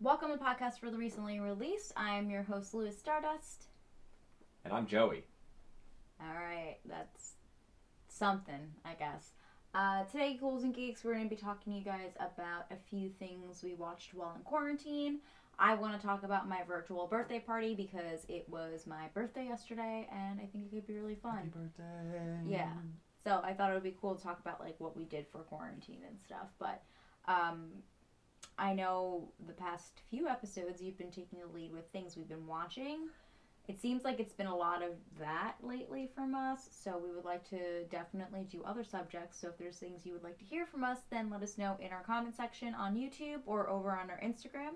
Welcome to Podcast for the Recently Released. I'm your host, Louis Stardust. And I'm Joey. Alright, that's something, I guess. Today, Ghouls and Geeks, we're going to be talking to you guys about a few things we watched while in quarantine. I want to talk about my virtual birthday party because it was my birthday yesterday and I think it could be really fun. Happy birthday. Yeah. So I thought it would be cool to talk about like what we did for quarantine and stuff. But I know the past few episodes you've been taking the lead with things we've been watching. It seems like it's been a lot of that lately from us, so we would like to definitely do other subjects. So if there's things you would like to hear from us, then let us know in our comment section on YouTube or over on our Instagram.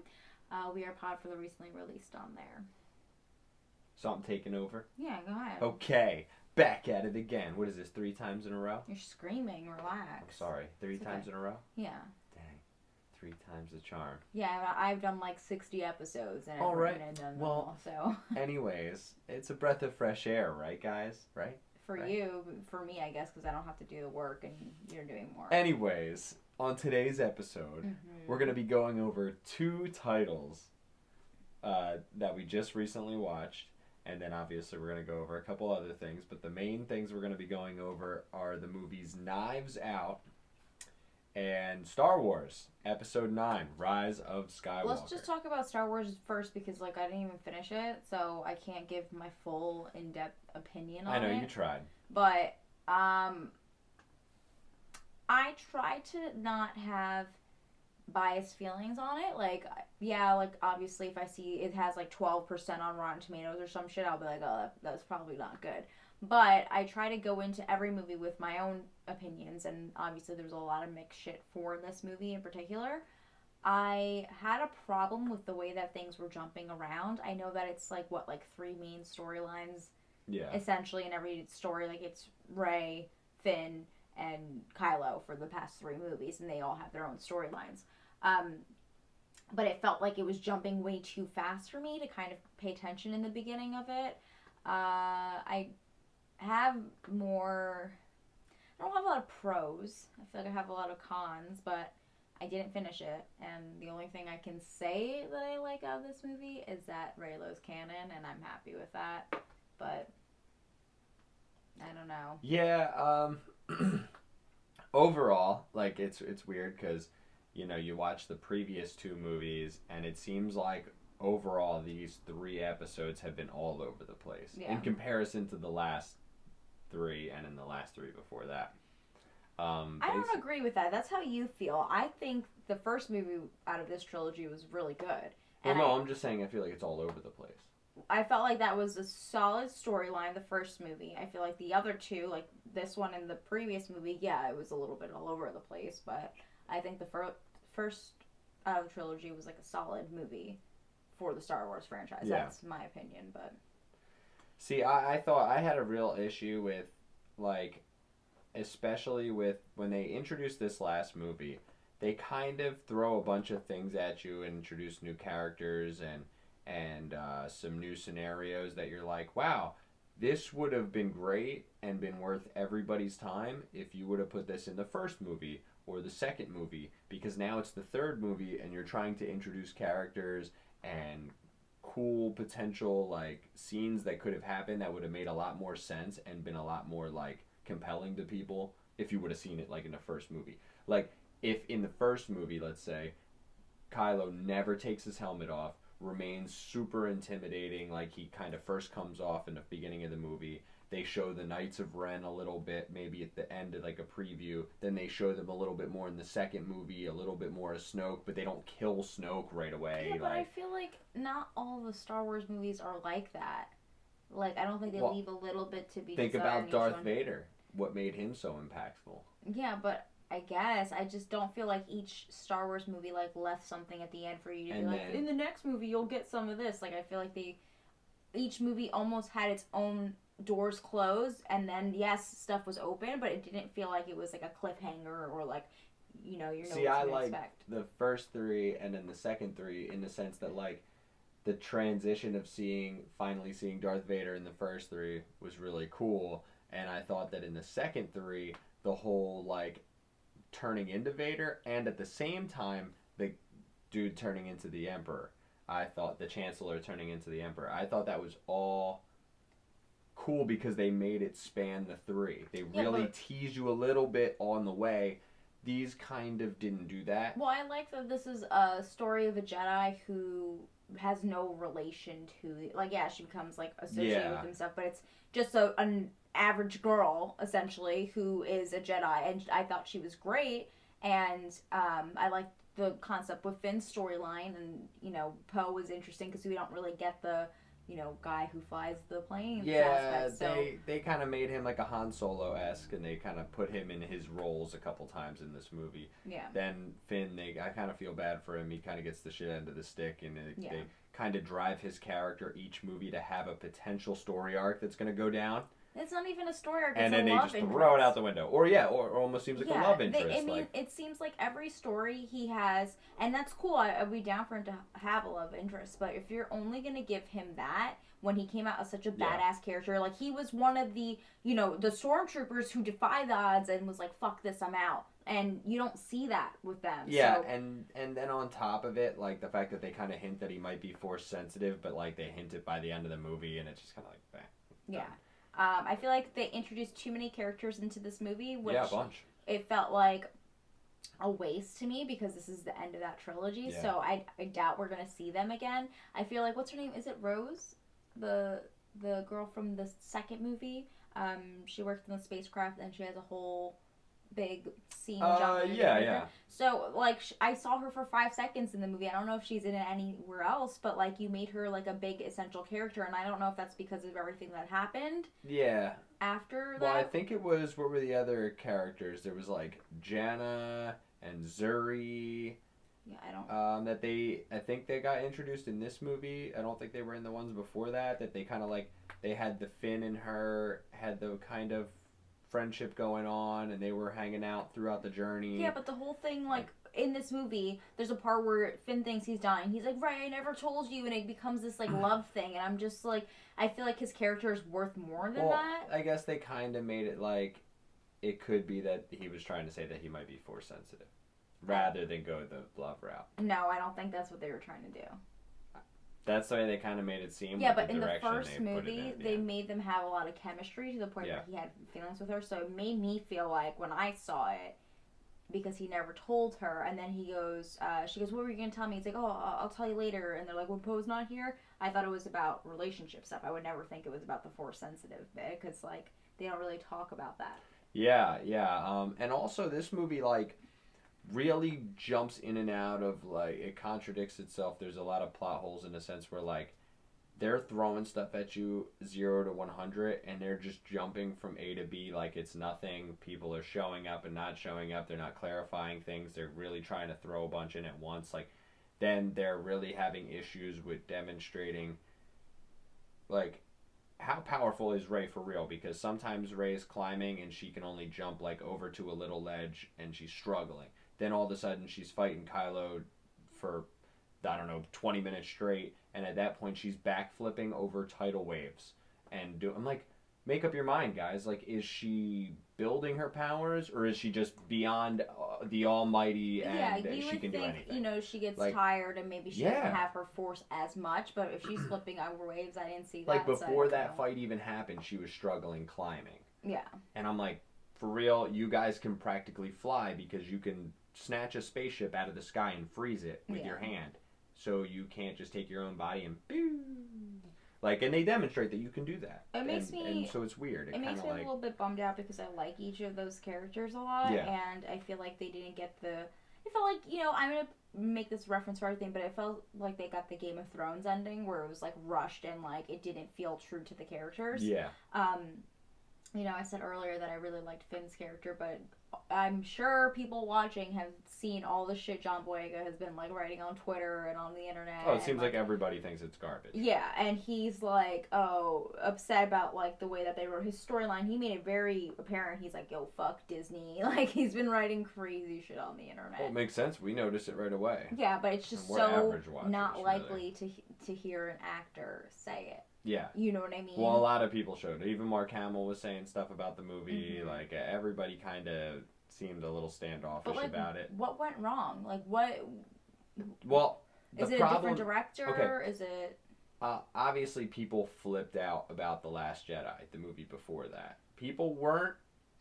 We are Pod for the Recently Released on there. So I'm taking over? Yeah, go ahead. Okay, back at it again. What is this, 3 times in a row? You're screaming, relax. I'm sorry, 3 It's times okay. in a row? Yeah. Dang, 3 times the charm. Yeah, I've done like 60 episodes and All right. I've done them Well, all, so. Anyways, it's a breath of fresh air, right guys? Right? For Right. you, for me, I guess, because I don't have to do the work and you're doing more. Anyways, on today's episode, we're going to be going over 2 titles that we just recently watched. And then obviously we're going to go over a couple other things. But the main things we're going to be going over are the movies Knives Out and Star Wars Episode 9, Rise of Skywalker. Let's just talk about Star Wars first because, like, I didn't even finish it, so I can't give my full, in-depth opinion on it. I know, you tried. But, I try to not have biased feelings on it. Like, yeah, like, obviously if I see it has, like, 12% on Rotten Tomatoes or some shit, I'll be like, oh, that's probably not good. But I try to go into every movie with my own opinions, and obviously there's a lot of mixed shit for this movie in particular. I had a problem with the way that things were jumping around. I know that it's like, what, like 3 main storylines Yeah. essentially in every story. Like, it's Rey, Finn, and Kylo for the past 3 movies, and they all have their own storylines. But it felt like it was jumping way too fast for me to kind of pay attention in the beginning of it. I have more... I don't have a lot of pros. I feel like I have a lot of cons, but I didn't finish it. And the only thing I can say that I like out of this movie is that Reylo's canon, and I'm happy with that. But I don't know. Yeah, overall, like, it's weird because, you know, you watch the previous 2 movies and it seems like overall these 3 episodes have been all over the place in comparison to the last 3 and in the last 3 before that. I don't agree with that. That's how you feel. I think the first movie out of this trilogy was really good. Well, no, I'm just saying I feel like it's all over the place. I felt like that was a solid storyline, the first movie. I feel like the other 2, like this one and the previous movie, yeah, it was a little bit all over the place. But I think the first out of the trilogy was like a solid movie for the Star Wars franchise. Yeah. That's my opinion, but... See, I thought I had a real issue with, like, especially with when they introduced this last movie, they kind of throw a bunch of things at you and introduce new characters and some new scenarios that you're like, wow, this would have been great and been worth everybody's time if you would have put this in the first movie or the second movie, because now it's the third movie and you're trying to introduce characters and cool potential, like, scenes that could have happened that would have made a lot more sense and been a lot more, like, compelling to people if you would have seen it, like, in the first movie. Like, if in the first movie, let's say, Kylo never takes his helmet off, remains super intimidating, like he kind of first comes off in the beginning of the movie. They show the Knights of Ren a little bit, maybe at the end of like a preview. Then they show them a little bit more in the second movie, a little bit more of Snoke, but they don't kill Snoke right away. Yeah, but I feel like not all the Star Wars movies are like that. Like, I don't think they leave a little bit to be think desired about in each Darth one. Vader. What made him so impactful? Yeah, but I guess I just don't feel like each Star Wars movie like left something at the end for you to be like, in the next movie you'll get some of this. Like, I feel like each movie almost had its own doors closed, and then yes, stuff was open, but it didn't feel like it was like a cliffhanger or like, you know what See, I like the first 3 and then the second 3 in the sense that, like, the transition of finally seeing Darth Vader in the first 3 was really cool, and I thought that in the second 3, the whole, like, turning into Vader, and at the same time, dude turning into the Emperor. I thought the Chancellor turning into the Emperor. I thought that was all cool because they made it span the three. They really teased you a little bit on the way. These kind of didn't do that. Well, I like that this is a story of a Jedi who has no relation to, like, yeah, she becomes, like, associated with them stuff, but it's just an average girl, essentially, who is a Jedi, and I thought she was great, and I liked the concept with Finn's storyline, and, you know, Poe was interesting because we don't really get the, you know, guy who flies the planes aspect, so. They kind of made him like a Han Solo-esque, and they kind of put him in his roles a couple times in this movie. Yeah. Then Finn, I kind of feel bad for him. He kind of gets the shit end of the stick, and they kind of drive his character each movie to have a potential story arc that's going to go down. It's not even a story arc. And it's then they just throw it out the window. Or almost seems like a love interest. I mean, it seems like every story he has, and that's cool. I'd be down for him to have a love interest. But if you're only going to give him that, when he came out as such a badass character, like he was one of the, you know, the stormtroopers who defy the odds and was like, fuck this, I'm out. And you don't see that with them. Yeah, so. and then on top of it, like the fact that they kind of hint that he might be force sensitive, but like they hint it by the end of the movie, and it's just kind of like, bang. Yeah. I feel like they introduced too many characters into this movie, which a bunch. It felt like a waste to me because this is the end of that trilogy. Yeah. So I doubt we're gonna see them again. I feel like, what's her name? Is it Rose, the girl from the second movie? She worked in the spacecraft and she has a whole big scene. Yeah. So like I saw her for 5 seconds in the movie. I don't know if she's in it anywhere else, but like you made her like a big essential character, and I don't know if that's because of everything that happened. Yeah. After that. Well, I think it was, what were the other characters? There was like Janna and Zuri. Yeah, I don't. I think they got introduced in this movie. I don't think they were in the ones before that. That they kind of like, they had the Finn and her had the kind of friendship going on, and they were hanging out throughout the journey. Yeah, but the whole thing, like, in this movie, there's a part where Finn thinks he's dying. He's like, right, I never told you, and it becomes this, like, love thing, and I'm just like, I feel like his character is worth more than that. I guess they kind of made it like, it could be that he was trying to say that he might be force sensitive, rather than go the love route. No, I don't think that's what they were trying to do. That's the way they kind of made it seem. Yeah, but in the first movie, they made them have a lot of chemistry to the point where he had feelings with her. So it made me feel like when I saw it, because he never told her, and then he goes, she goes, what were you going to tell me? He's like, oh, I'll tell you later. And they're like, when Poe's not here? I thought it was about relationship stuff. I would never think it was about the force sensitive bit, because like they don't really talk about that. Yeah. And also this movie, like, really jumps in and out of, like, it contradicts itself. There's a lot of plot holes in a sense where, like, they're throwing stuff at you 0 to 100 and they're just jumping from A to B like it's nothing. People are showing up and not showing up. They're not clarifying things. They're really trying to throw a bunch in at once. Like, then they're really having issues with demonstrating, like, how powerful is Rey for real? Because sometimes Rey's climbing and she can only jump, like, over to a little ledge and she's struggling. Then all of a sudden she's fighting Kylo for, I don't know, 20 minutes straight, and at that point she's backflipping over tidal waves. And I'm like, make up your mind, guys. Like, is she building her powers, or is she just beyond the almighty and she can do anything? You know, she gets tired and maybe she doesn't have her force as much, but if she's flipping over waves, I didn't see that. Like, before that fight even happened, she was struggling climbing. Yeah. And I'm like, for real, you guys can practically fly because you can snatch a spaceship out of the sky and freeze it with your hand. So you can't just take your own body and boom. Like, and they demonstrate that you can do that. It makes me... And so it's weird. It makes me a little bit bummed out because I like each of those characters a lot. Yeah. And I feel like they didn't get the... It felt like, you know, I'm going to make this reference for everything, but it felt like they got the Game of Thrones ending where it was, like, rushed and, like, it didn't feel true to the characters. Yeah. You know, I said earlier that I really liked Finn's character, but I'm sure people watching have seen all the shit John Boyega has been, like, writing on Twitter and on the internet. Oh, it seems like everybody thinks it's garbage. Yeah, and he's, like, upset about, like, the way that they wrote his storyline. He made it very apparent. He's like, yo, fuck Disney. Like, he's been writing crazy shit on the internet. Well, it makes sense. We notice it right away. Yeah, but it's just so not likely to hear an actor say it. Yeah. You know what I mean? Well, a lot of people showed it. Even Mark Hamill was saying stuff about the movie. Mm-hmm. Like, everybody kind of seemed a little standoffish about it. What went wrong? Like, what... Well, Is it a different director? Okay. Is it? Obviously, people flipped out about The Last Jedi, the movie before that. People weren't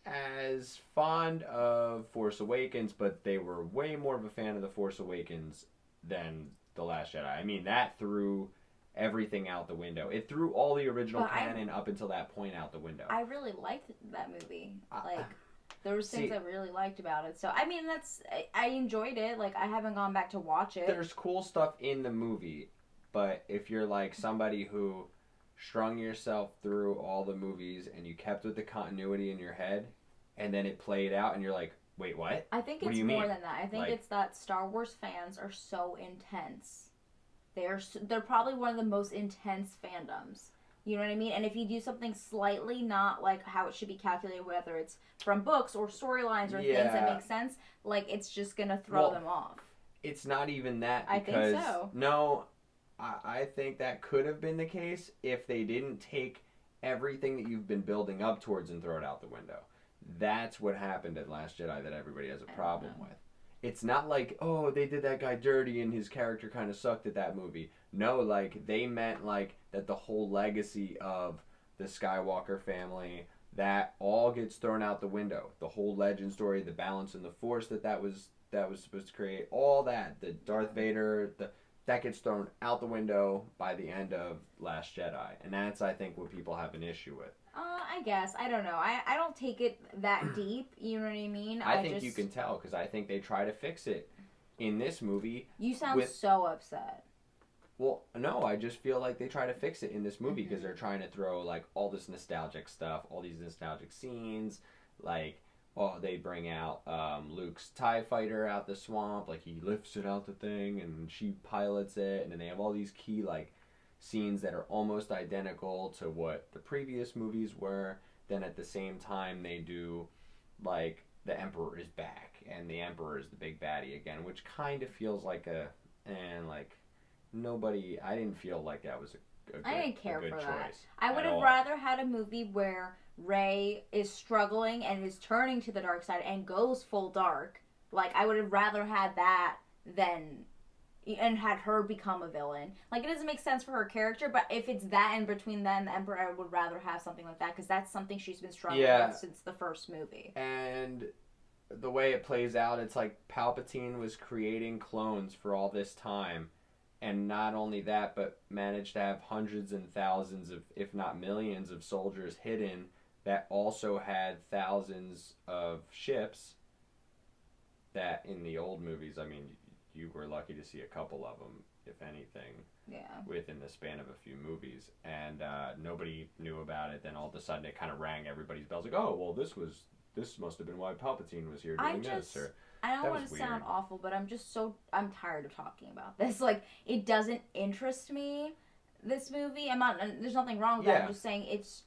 as fond of Force Awakens, but they were way more of a fan of The Force Awakens than The Last Jedi. I mean, that threw everything out the window. It threw all the original canon up until that point out the window. I really liked that movie. Like, there was things I really liked about it. So, I mean, I enjoyed it. Like, I haven't gone back to watch it. There's cool stuff in the movie, but if you're like somebody who strung yourself through all the movies and you kept with the continuity in your head, and then it played out and you're like, wait, what? I think it's more than that. I think it's that Star Wars fans are so intense. They're probably one of the most intense fandoms. You know what I mean? And if you do something slightly not like how it should be calculated, whether it's from books or storylines or things that make sense, like it's just going to throw them off. It's not even that because... I think so. No, I think that could have been the case if they didn't take everything that you've been building up towards and throw it out the window. That's what happened at Last Jedi that everybody has a problem with. It's not like, oh, they did that guy dirty and his character kind of sucked at that movie. No, like, they meant, like, that the whole legacy of the Skywalker family, that all gets thrown out the window. The whole legend story, the balance in the Force that was supposed to create, all that, the Darth Vader, that gets thrown out the window by the end of Last Jedi. And that's, I think, what people have an issue with. I guess. I don't know. I don't take it that deep. You know what I mean? I think you can tell because I think they try to fix it in this movie. You sound so upset. Well, no, I just feel like they try to fix it in this movie because they're trying to throw like all this nostalgic stuff, all these nostalgic scenes. Like, they bring out Luke's TIE fighter out the swamp. Like, he lifts it out the thing and she pilots it. And then they have all these key, like, scenes that are almost identical to what the previous movies were. Then at the same time they do like the Emperor is back and the Emperor is the big baddie again, which kind of feels like nobody. I didn't feel like that was a good, I didn't care for choice that. I would have rather had a movie where Rey is struggling and is turning to the dark side and goes full dark. Like, I would have rather had that than and had her become a villain. Like, it doesn't make sense for her character, but if it's that in between then the Emperor, I would rather have something like that because that's something she's been struggling with since the first movie. And the way it plays out, it's like Palpatine was creating clones for all this time, and not only that, but managed to have hundreds and thousands of, if not millions of soldiers hidden that also had thousands of ships that in the old movies, I mean, you were lucky to see a couple of them, if anything, within the span of a few movies, and nobody knew about it. Then all of a sudden, it kind of rang everybody's bells, like, oh, well, this must have been why Palpatine was here doing this. Or I don't want to sound awful, but I'm tired of talking about this. Like, it doesn't interest me. This movie, there's nothing wrong with that. I'm just saying it's.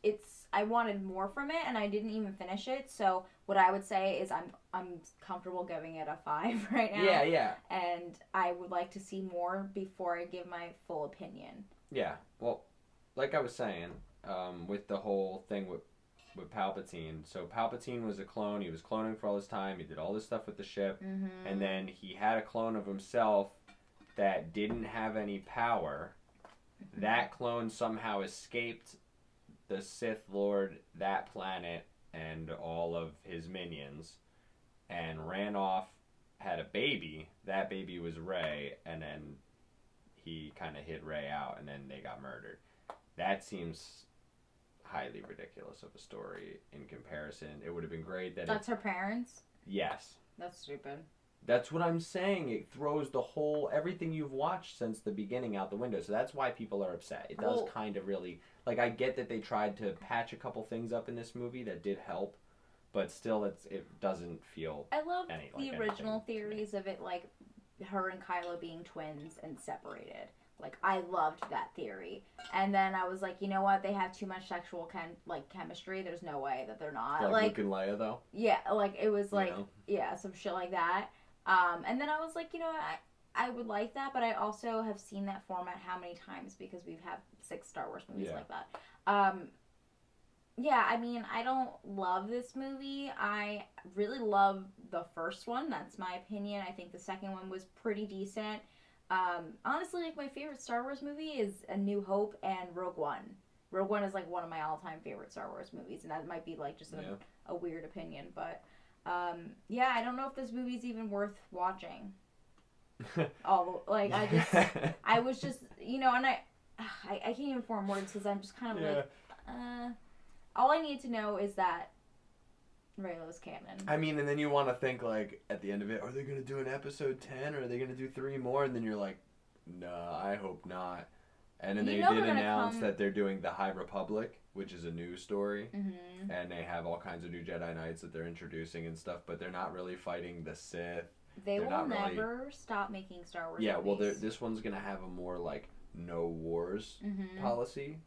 I wanted more from it, and I didn't even finish it. So what I would say is I'm comfortable giving it a 5 right now. Yeah. And I would like to see more before I give my full opinion. Yeah. Well, like I was saying, with the whole thing with Palpatine. So Palpatine was a clone. He was cloning for all this time. He did all this stuff with the ship, and then he had a clone of himself that didn't have any power. That clone somehow escaped the Sith Lord, that planet, and all of his minions, and ran off, had a baby. That baby was Rey, and then he kind of hid Rey out, and then they got murdered. That seems highly ridiculous of a story in comparison. It would have been great that That's her parents? Yes. That's stupid. That's what I'm saying. It throws everything you've watched since the beginning out the window. So that's why people are upset. It does kind of really, like, I get that they tried to patch a couple things up in this movie that did help, but still it doesn't feel I love the original theories of it, like her and Kylo being twins and separated. Like, I loved that theory. And then I was like, you know what? They have too much sexual chemistry. There's no way that they're not. Like Luke and Leia, though? Yeah, like, it was like, some shit like that. And then I was like, you know, I would like that, but I also have seen that format how many times because we've had 6 Star Wars movies like that. I mean, I don't love this movie. I really love the first one. That's my opinion. I think the second one was pretty decent. Honestly, like, my favorite Star Wars movie is A New Hope and Rogue One. Rogue One is, like, one of my all-time favorite Star Wars movies, and that might be, like, just a weird opinion, but, yeah, I don't know if this movie's even worth watching. I was just, and I can't even form words, because I'm just kind of like, all I need to know is that Reylo's canon. I mean, and then you want to think, like, at the end of it, are they going to do an episode 10, or are they going to do 3 more? And then you're like, nah, I hope not. And then they did announce that they're doing the High Republic, which is a new story. Mm-hmm. And they have all kinds of new Jedi Knights that they're introducing and stuff, but they're not really fighting the Sith. They will never stop making Star Wars movies. Well, this one's going to have a more, like, no wars policy,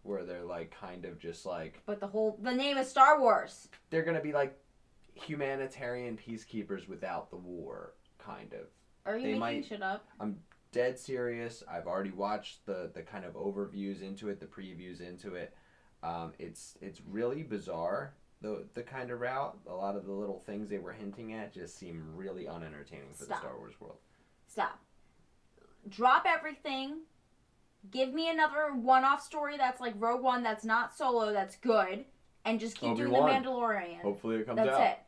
where they're, like, kind of just, like... But the name is Star Wars! They're going to be, like, humanitarian peacekeepers without the war, kind of. Are you making shit up? I'm dead serious. I've already watched the kind of overviews into it, the previews into it. It's really bizarre, the kind of route. A lot of the little things they were hinting at just seem really unentertaining for the Star Wars world. Stop. Drop everything. Give me another one-off story that's like Rogue One, that's not Solo, that's good, and just keep doing The Mandalorian. Hopefully it comes out. That's it.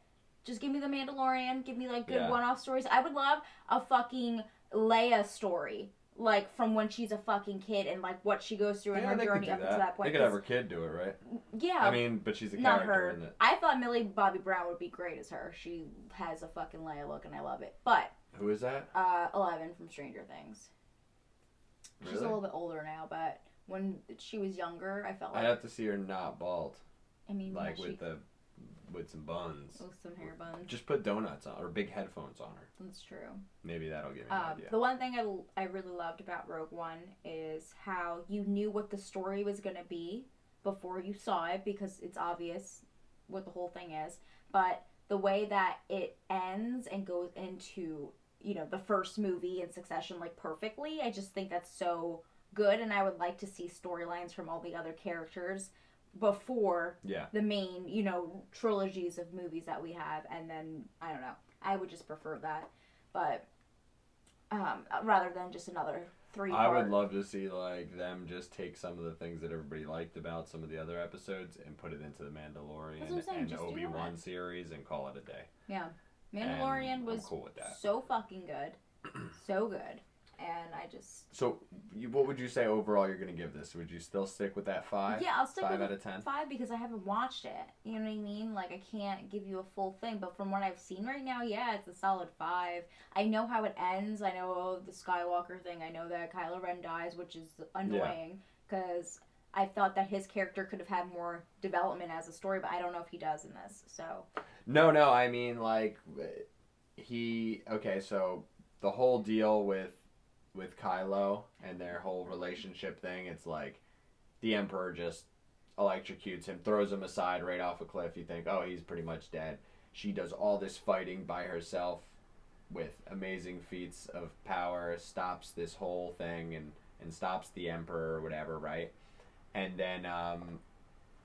Just give me The Mandalorian, give me, like, good one-off stories. I would love a fucking Leia story, like, from when she's a fucking kid and, like, what she goes through in her journey up to that point. They could have her kid do it, right? Yeah. I mean, but she's a character in it. I thought Millie Bobby Brown would be great as her. She has a fucking Leia look, and I love it. But... Who is that? 11 from Stranger Things. Really? She's a little bit older now, but when she was younger, I felt like... I'd have to see her not bald. I mean, like, with some buns. With some hair buns. Just put donuts on, or big headphones on her. That's true. Maybe that'll give me an idea. The one thing I really loved about Rogue One is how you knew what the story was going to be before you saw it, because it's obvious what the whole thing is. But the way that it ends and goes into... the first movie in succession, like, perfectly. I just think that's so good, and I would like to see storylines from all the other characters before the main, trilogies of movies that we have, and then, I don't know. I would just prefer that, but, rather than just another 3-part. I would love to see, like, them just take some of the things that everybody liked about some of the other episodes and put it into the Mandalorian and Obi-Wan series and call it a day. Yeah. Mandalorian was cool so fucking good. So good. And I just... So, what would you say overall you're going to give this? Would you still stick with that 5? Yeah, I'll stick with 5 out of 10? 5 because I haven't watched it. You know what I mean? Like, I can't give you a full thing. But from what I've seen right now, yeah, it's a solid 5. I know how it ends. I know the Skywalker thing. I know that Kylo Ren dies, which is annoying. Because I thought that his character could have had more development as a story, but I don't know if he does in this. So... No, I mean, like, so the whole deal with Kylo and their whole relationship thing, it's like the Emperor just electrocutes him, throws him aside right off a cliff. You think, oh, he's pretty much dead. She does all this fighting by herself with amazing feats of power, stops this whole thing and stops the Emperor or whatever, right? And then,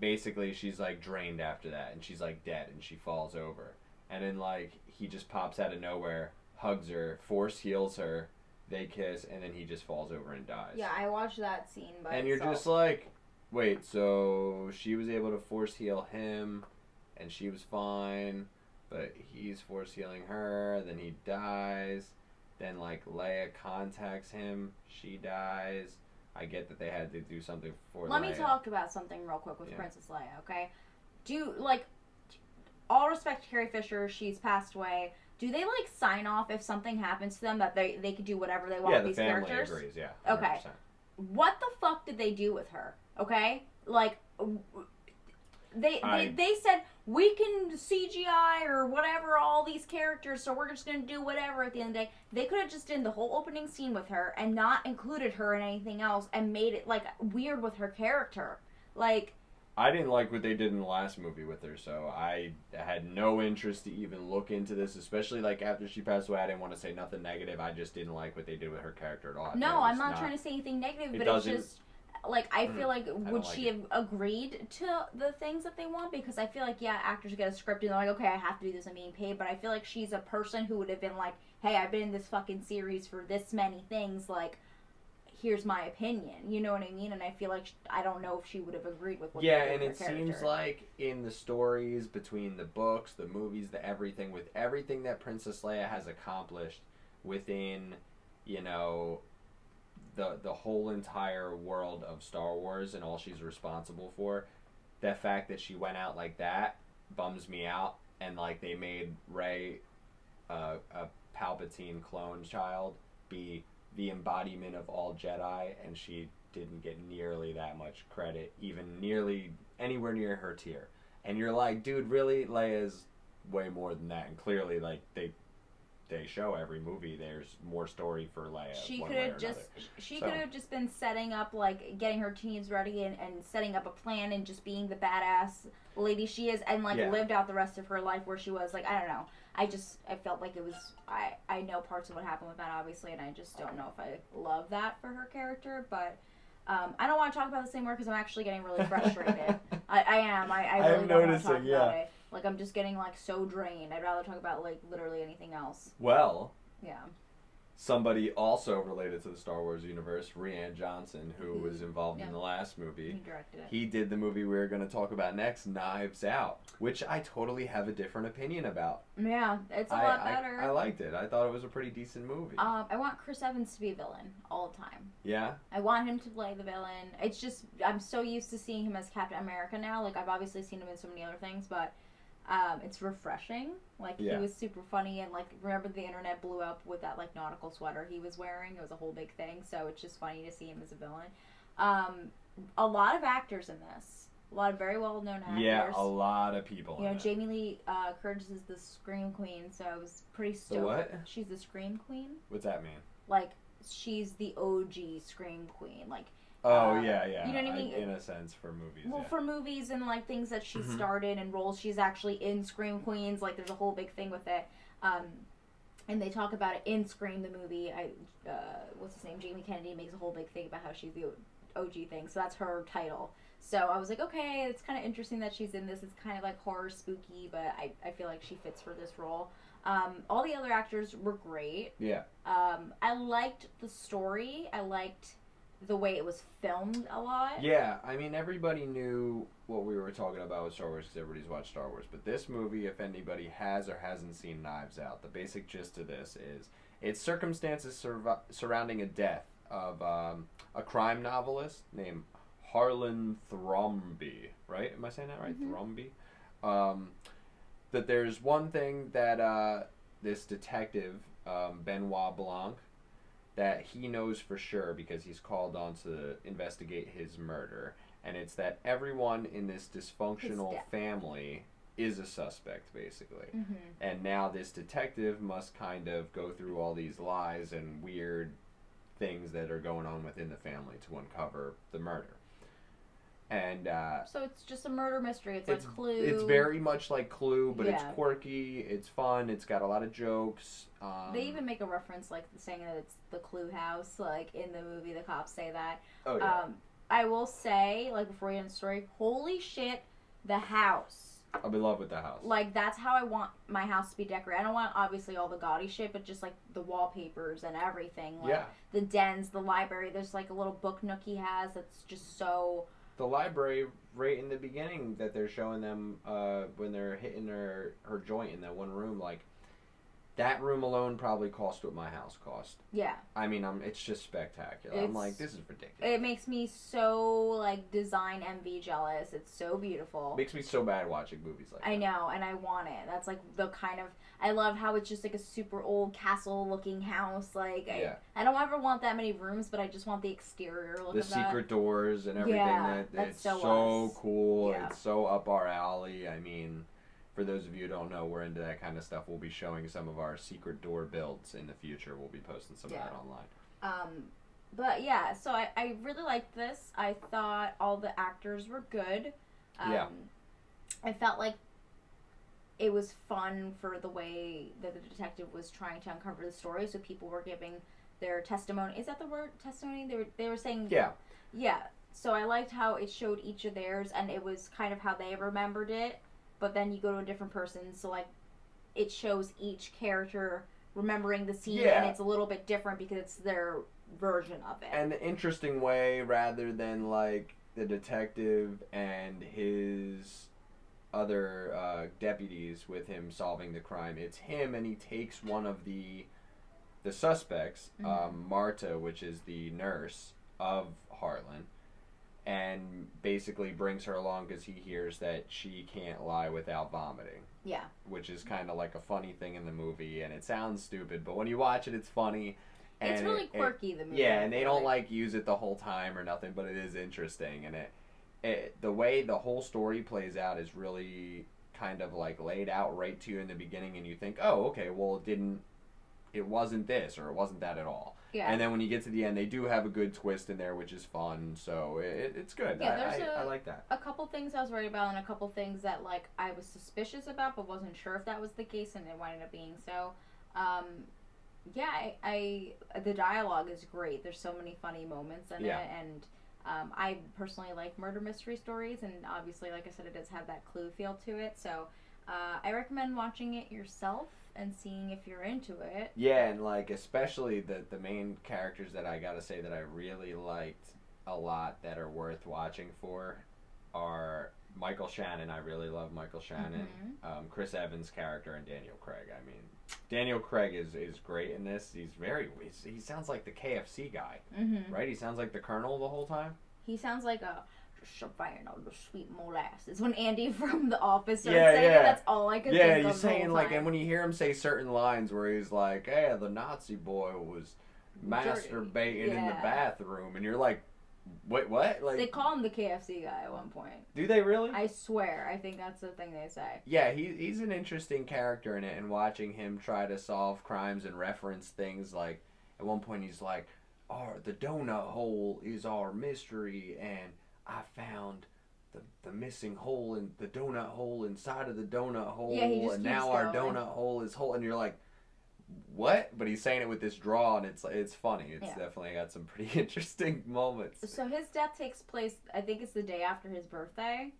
basically, she's, like, drained after that, and she's, like, dead, and she falls over. And then, like, he just pops out of nowhere, hugs her, force heals her, they kiss, and then he just falls over and dies. Yeah, I watched that scene by And you're just like, wait, so she was able to force heal him, and she was fine, but he's force healing her, then he dies, then, like, Leia contacts him, she dies. I get that they had to do something for Leia. Let me talk about something real quick with Princess Leia, okay? All respect to Carrie Fisher, she's passed away. Do they, like, sign off if something happens to them that they could do whatever they want with these characters? Yeah, the family agrees, yeah. 100%. Okay. What the fuck did they do with her, okay? Like, they said, we can CGI or whatever all these characters, so we're just going to do whatever at the end of the day. They could have just done the whole opening scene with her and not included her in anything else and made it, like, weird with her character. Like... I didn't like what they did in the last movie with her, so I had no interest to even look into this, especially, like, after she passed away. I didn't want to say nothing negative. I just didn't like what they did with her character at all. No, I'm not trying to say anything negative, but it's just... like, I feel like, don't would like she have agreed to the things that they want? Because I feel like, yeah, actors get a script and they're like, okay, I have to do this, I'm being paid. But I feel like she's a person who would have been like, hey, I've been in this fucking series for this many things, like, here's my opinion. You know what I mean? And I feel like, I don't know if she would have agreed with what they did and with it her character. seems like in the stories, between the books, the movies, the everything, with everything that Princess Leia has accomplished within, you know, the whole entire world of Star Wars and all she's responsible for, the fact that she went out like that bums me out. And like they made Rey a Palpatine clone child be the embodiment of all Jedi, and she didn't get nearly that much credit, even nearly anywhere near her tier. And you're like, dude, really? Leia's way more than that. And clearly, like, they show every movie there's more story for Leia. She could have just been setting up, like, getting her teens ready and setting up a plan and just being the badass lady she is, and like lived out the rest of her life where she was like, I don't know. I felt like it was, I know parts of what happened with that, obviously, and I just don't know if I love that for her character, but I don't want to talk about this anymore because I'm actually getting really frustrated. I am. I really don't want to talk about it. Like, I'm just getting, like, so drained. I'd rather talk about, like, literally anything else. Well, yeah. Somebody also related to the Star Wars universe, Rian Johnson, who was involved in the last movie. He directed it. He did the movie we were going to talk about next, Knives Out, which I totally have a different opinion about. Yeah, it's a lot better. I liked it. I thought it was a pretty decent movie. I want Chris Evans to be a villain all the time. Yeah? I want him to play the villain. It's just, I'm so used to seeing him as Captain America now. Like, I've obviously seen him in so many other things, but it's refreshing. Like, he was super funny, and, like, remember the internet blew up with that, like, nautical sweater he was wearing? It was a whole big thing, so it's just funny to see him as a villain. A lot of actors in this. A lot of very well-known actors. Yeah, a lot of people You know, Jamie Lee Curtis is the Scream Queen, so I was pretty stoked. The what? She's the Scream Queen. What's that mean? Like, she's the OG Scream Queen. Like, oh, yeah. You know what I mean? In a sense, for movies. Well, for movies and, like, things that she started and roles, she's actually in Scream Queens. Like, there's a whole big thing with it. And they talk about it in Scream, the movie. What's his name? Jamie Kennedy makes a whole big thing about how she's the OG thing. So that's her title. So I was like, okay, it's kind of interesting that she's in this. It's kind of, like, horror spooky, but I feel like she fits for this role. All the other actors were great. Yeah. I liked the story. I liked the way it was filmed a lot. Yeah, I mean, everybody knew what we were talking about with Star Wars because everybody's watched Star Wars. But this movie, if anybody has or hasn't seen Knives Out, the basic gist of this is it's circumstances surrounding a death of a crime novelist named Harlan Thrombey, right? Am I saying that right? Thrombey? That there's one thing that this detective, Benoit Blanc, that he knows for sure because he's called on to investigate his murder. And it's that everyone in this dysfunctional family is a suspect, basically. And now this detective must kind of go through all these lies and weird things that are going on within the family to uncover the murder. And so it's just a murder mystery. It's like Clue. It's very much like Clue, but it's quirky, it's fun, it's got a lot of jokes. They even make a reference, like, saying that it's the Clue house, like, in the movie, the cops say that. Oh, yeah. I will say, like, before we end the story, holy shit, the house. I'm in love with the house. Like, that's how I want my house to be decorated. I don't want, obviously, all the gaudy shit, but just, like, the wallpapers and everything. Like, the dens, the library. There's, like, a little book nook he has that's just so... The library, right in the beginning, that they're showing them when they're hitting her joint in that one room, like, that room alone probably cost what my house cost. Yeah. I mean, it's just spectacular. I'm like, this is ridiculous. It makes me so, like, design envy jealous. It's so beautiful. It makes me so bad watching movies like that. I know, and I want it. That's, like, the kind of... I love how it's just, like, a super old castle-looking house. Like, I don't ever want that many rooms, but I just want the exterior look of that. The secret doors and everything. It's so cool. Yeah. It's so up our alley. I mean... For those of you who don't know, we're into that kind of stuff. We'll be showing some of our secret door builds in the future. We'll be posting some of that online. But yeah, so I really liked this. I thought all the actors were good. I felt like it was fun for the way that the detective was trying to uncover the story. So people were giving their testimony. Is that the word, testimony? They were saying... Yeah. Yeah. So I liked how it showed each of theirs, and it was kind of how they remembered it. But then you go to a different person, so like it shows each character remembering the scene, and it's a little bit different because it's their version of it. And the interesting way, rather than like the detective and his other deputies with him solving the crime, it's him, and he takes one of the suspects, Marta, which is the nurse of Harlan, and basically brings her along because he hears that she can't lie without vomiting. Yeah. Which is kind of like a funny thing in the movie, and it sounds stupid, but when you watch it, it's funny. And it's really quirky, the movie. Yeah, and they don't like use it the whole time or nothing, but it is interesting, and the way the whole story plays out is really kind of like laid out right to you in the beginning, and you think, oh, okay, well, it wasn't this, or it wasn't that at all. Yeah. And then when you get to the end, they do have a good twist in there, which is fun. So it's good. Yeah, I like that. A couple things I was worried about, and a couple things that like I was suspicious about, but wasn't sure if that was the case, and it ended up being so. Yeah, the dialogue is great. There's so many funny moments in it, and I personally like murder mystery stories, and obviously, like I said, it does have that Clue feel to it. So I recommend watching it yourself and seeing if you're into it. Yeah, and like especially the main characters that I gotta say that I really liked a lot that are worth watching for are Michael Shannon. I really love Michael Shannon. Chris Evans' character, and Daniel Craig. I mean, Daniel Craig is great in this. He sounds like the KFC guy, right? He sounds like the Colonel the whole time. He sounds like a the sweet molasses. When Andy from The Office started saying it, that's all I could think of. Yeah, he's saying like, and when you hear him say certain lines where he's like, "Hey, the Nazi boy was masturbating in the bathroom," and you're like, "Wait, what?" Like they call him the KFC guy at one point. Do they really? I swear, I think that's the thing they say. Yeah, he's an interesting character in it, and watching him try to solve crimes and reference things like, at one point he's like, "Oh, the donut hole is our mystery, and I found the missing hole in the donut hole inside of the donut hole, and now our donut hole is whole." And you're like, what? But he's saying it with this draw, and it's funny. It's definitely got some pretty interesting moments. So his death takes place, I think it's the day after his birthday.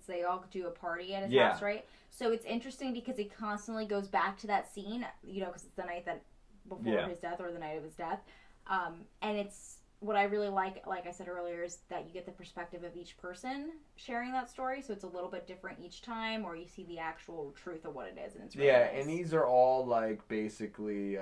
They all do a party at his house, right? So it's interesting because he constantly goes back to that scene, because it's the night that before his death or the night of his death. And it's what I really like I said earlier, is that you get the perspective of each person sharing that story. So it's a little bit different each time, or you see the actual truth of what it is, and it's really nice. And these are all like basically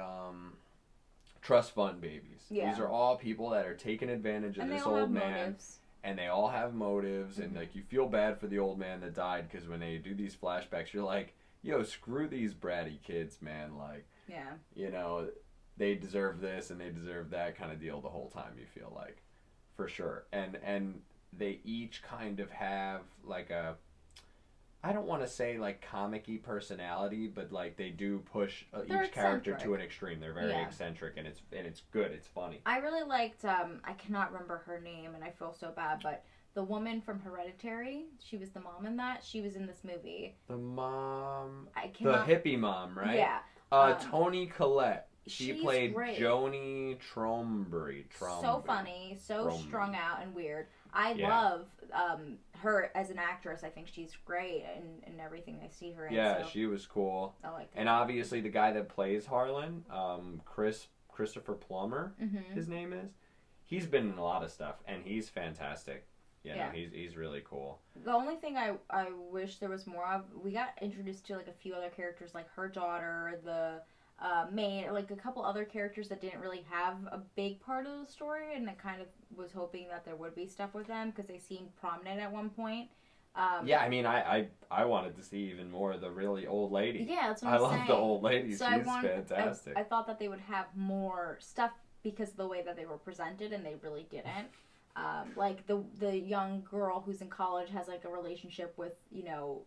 trust fund babies. Yeah. These are all people that are taking advantage of this old man. Motives. And they all have motives, and like you feel bad for the old man that died, because when they do these flashbacks, you're like, yo, screw these bratty kids, man. Like, they deserve this and they deserve that kind of deal the whole time, you feel like, for sure. And they each kind of have like a, I don't want to say like comic-y personality, but like they do push each character to an extreme. They're very eccentric, and it's good. It's funny. I really liked, I cannot remember her name, and I feel so bad, but the woman from Hereditary, she was the mom in that. She was in this movie. The mom, the hippie mom, right? Yeah. Toni Collette. She played great. Joni Trombury. So funny, so strung out and weird. I love her as an actress. I think she's great in everything I see her in. Yeah, so she was cool. I like that. And obviously the guy that plays Harlan, Christopher Plummer, his name is. He's been in a lot of stuff, and he's fantastic. You know, he's really cool. The only thing I wish there was more of, we got introduced to like a few other characters, like her daughter, the main, like a couple other characters that didn't really have a big part of the story, and I kind of was hoping that there would be stuff with them because they seemed prominent at one point. I mean, I wanted to see even more of the really old lady. Yeah, that's what I'm saying. I love the old lady. So she's fantastic. I thought that they would have more stuff because of the way that they were presented, and they really didn't. Like the young girl who's in college has like a relationship with,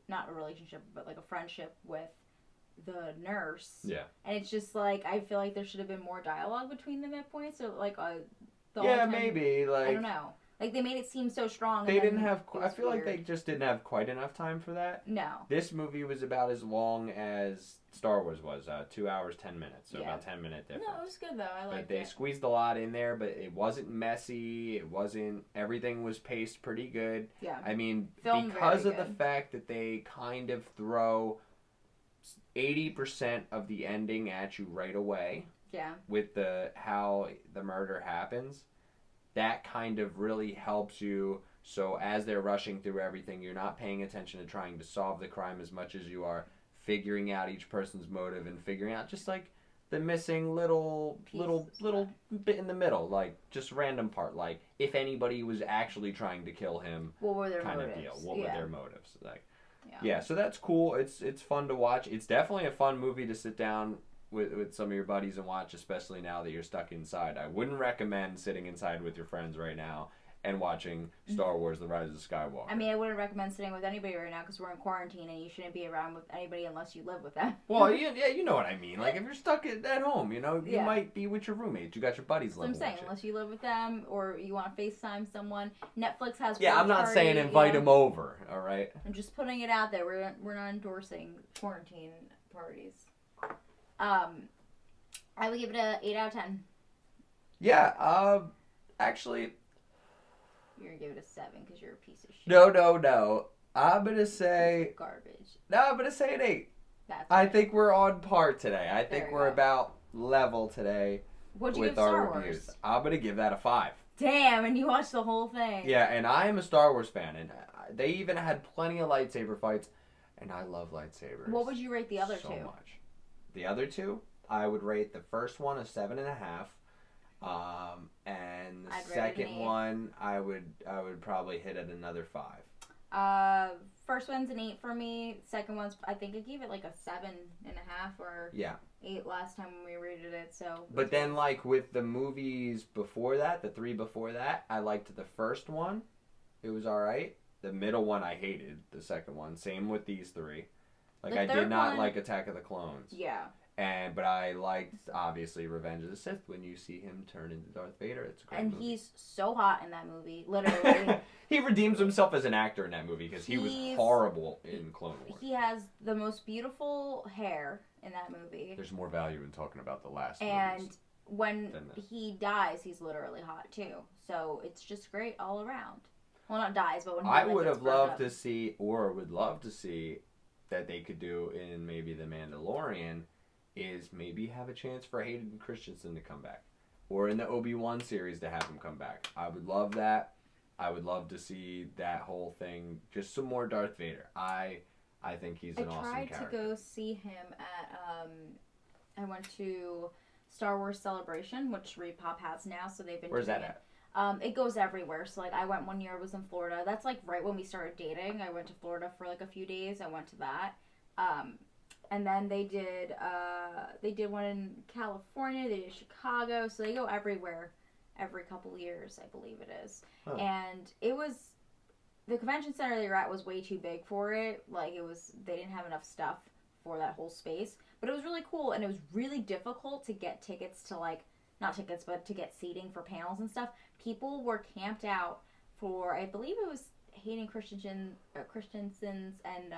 not a relationship, but like a friendship with the nurse. Yeah. And it's just like, I feel like there should have been more dialogue between them at points. So like maybe like, I don't know. Like, they made it seem so strong. They and didn't then have. it I was feel like weird. they just didn't have quite enough time for that. No. This movie was about as long as Star Wars was. 2 hours 10 minutes, so Yeah. about 10-minute difference. No, it was good though. I But liked they it. squeezed a lot in there, but it wasn't messy. It wasn't. Everything was paced pretty good. Yeah. I mean, Filmed because very of the good. fact that they kind of throw 80% of the ending at you right away Yeah. with the how the murder happens, that kind of really helps you. So as they're rushing through everything, you're not paying attention to trying to solve the crime as much as you are figuring out each person's motive and figuring out just like the missing little bit in the middle, like just random part, like if anybody was actually trying to kill him, What were their kind motives? of deal. What were their motives? Like, Yeah. yeah, so that's cool. It's fun to watch. It's definitely a fun movie to sit down with some of your buddies and watch, especially now that you're stuck inside. I wouldn't recommend sitting inside with your friends right now and watching Star Wars: The Rise of Skywalker. I mean, I wouldn't recommend sitting with anybody right now because we're in quarantine and you shouldn't be around with anybody unless you live with them. Well, yeah, you know what I mean. Like, if you're stuck at home, you know, you Yeah. might be with your roommate. You got your buddies That's what I'm living saying. with you. Unless you live with them or you want to FaceTime someone. Netflix has Yeah, I'm Watch not Party, saying invite them over, all right? I'm just putting it out there. We're not endorsing quarantine parties. I would give it a 8 out of 10. Yeah, actually, You're going to give it a 7 because you're a piece of shit. no. I'm going to Piece say... of garbage. No, I'm going to say an 8. That's I right. think we're on par today. I think Very we're well. about level today What'd you with give our Star reviews. Wars? I'm going to give that a 5. Damn, and you watched the whole thing. Yeah, and I am a Star Wars fan, and they even had plenty of lightsaber fights, and I love lightsabers. What would you rate the other so two? much. The other two, I would rate the first one a 7.5, and the I'd rate it an second 8. one I would probably hit at another 5. First one's an 8 for me. Second one's, I think I gave it like a 7.5 or Yeah. 8 last time when we rated it. So. But then, like with the movies before that, the 3 before that, I liked the first one. It was all right. The middle one I hated. The second one, same with these 3. Like The I did third not one- like Attack of the Clones. Yeah. But I liked obviously Revenge of the Sith when you see him turn into Darth Vader. It's a great And movie. he's so hot in that movie, literally. He redeems himself as an actor in that movie because he was He's- horrible in Clone Wars. He has the most beautiful hair in that movie. There's more value in talking about the last And movies. when than this. he dies, he's literally hot too. So it's just great all around. Well, not dies, but when he I like, would gets have burned loved up. to see, or would love to see, that they could do in maybe The Mandalorian, is maybe have a chance for Hayden Christensen to come back. Or in the Obi-Wan series to have him come back. I would love that. I would love to see that whole thing. Just some more Darth Vader. I think he's an awesome I tried character. to go see him at I went to Star Wars Celebration, which Repop has now, so they've been Where's doing that it. at? It goes everywhere. So like I went one year, I was in Florida. That's like right when we started dating. I went to Florida for like a few days. I went to that. And then they did one in California, they did Chicago, so they go everywhere every couple years, I believe it is. Huh. And it was the convention center they were at was way too big for it. Like they didn't have enough stuff for that whole space. But it was really cool, and it was really difficult to get tickets to not tickets, but to get seating for panels and stuff. People were camped out for, I believe it was Hayden Christensen's and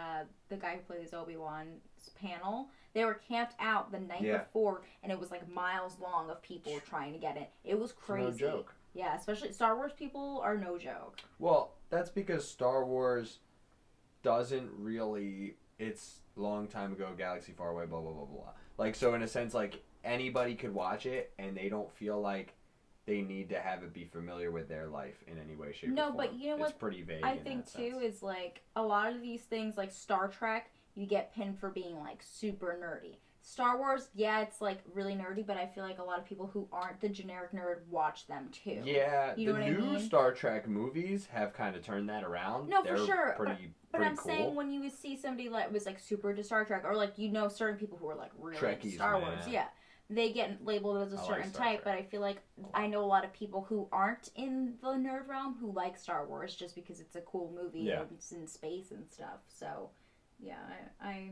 the guy who plays Obi-Wan's panel. They were camped out the night before, and it was like miles long of people trying to get in. It was crazy. No joke. Yeah, especially Star Wars people are no joke. Well, that's because Star Wars doesn't really. It's long time ago, galaxy far away, blah blah blah blah. Like, so in a sense, like anybody could watch it, and they don't feel like they need to have it be familiar with their life in any way, shape, or form. No, but you know what? It's pretty vague. I in think that too sense. is like a lot of these things, like Star Trek, you get pinned for being like super nerdy. Star Wars, yeah, it's like really nerdy, but I feel like a lot of people who aren't the generic nerd watch them too. Yeah, You know the what I new mean? Star Trek movies have kind of turned that around. No, They're for sure. Pretty But I'm cool. saying when you see somebody like was like super into Star Trek, or like certain people who are like really into Trekkies, Star Wars, man. yeah, they get labeled as a I like certain Star type. Trek. But I feel like I know a lot of people who aren't in the nerd realm who like Star Wars just because it's a cool movie Yeah. and it's in space and stuff. So, yeah, I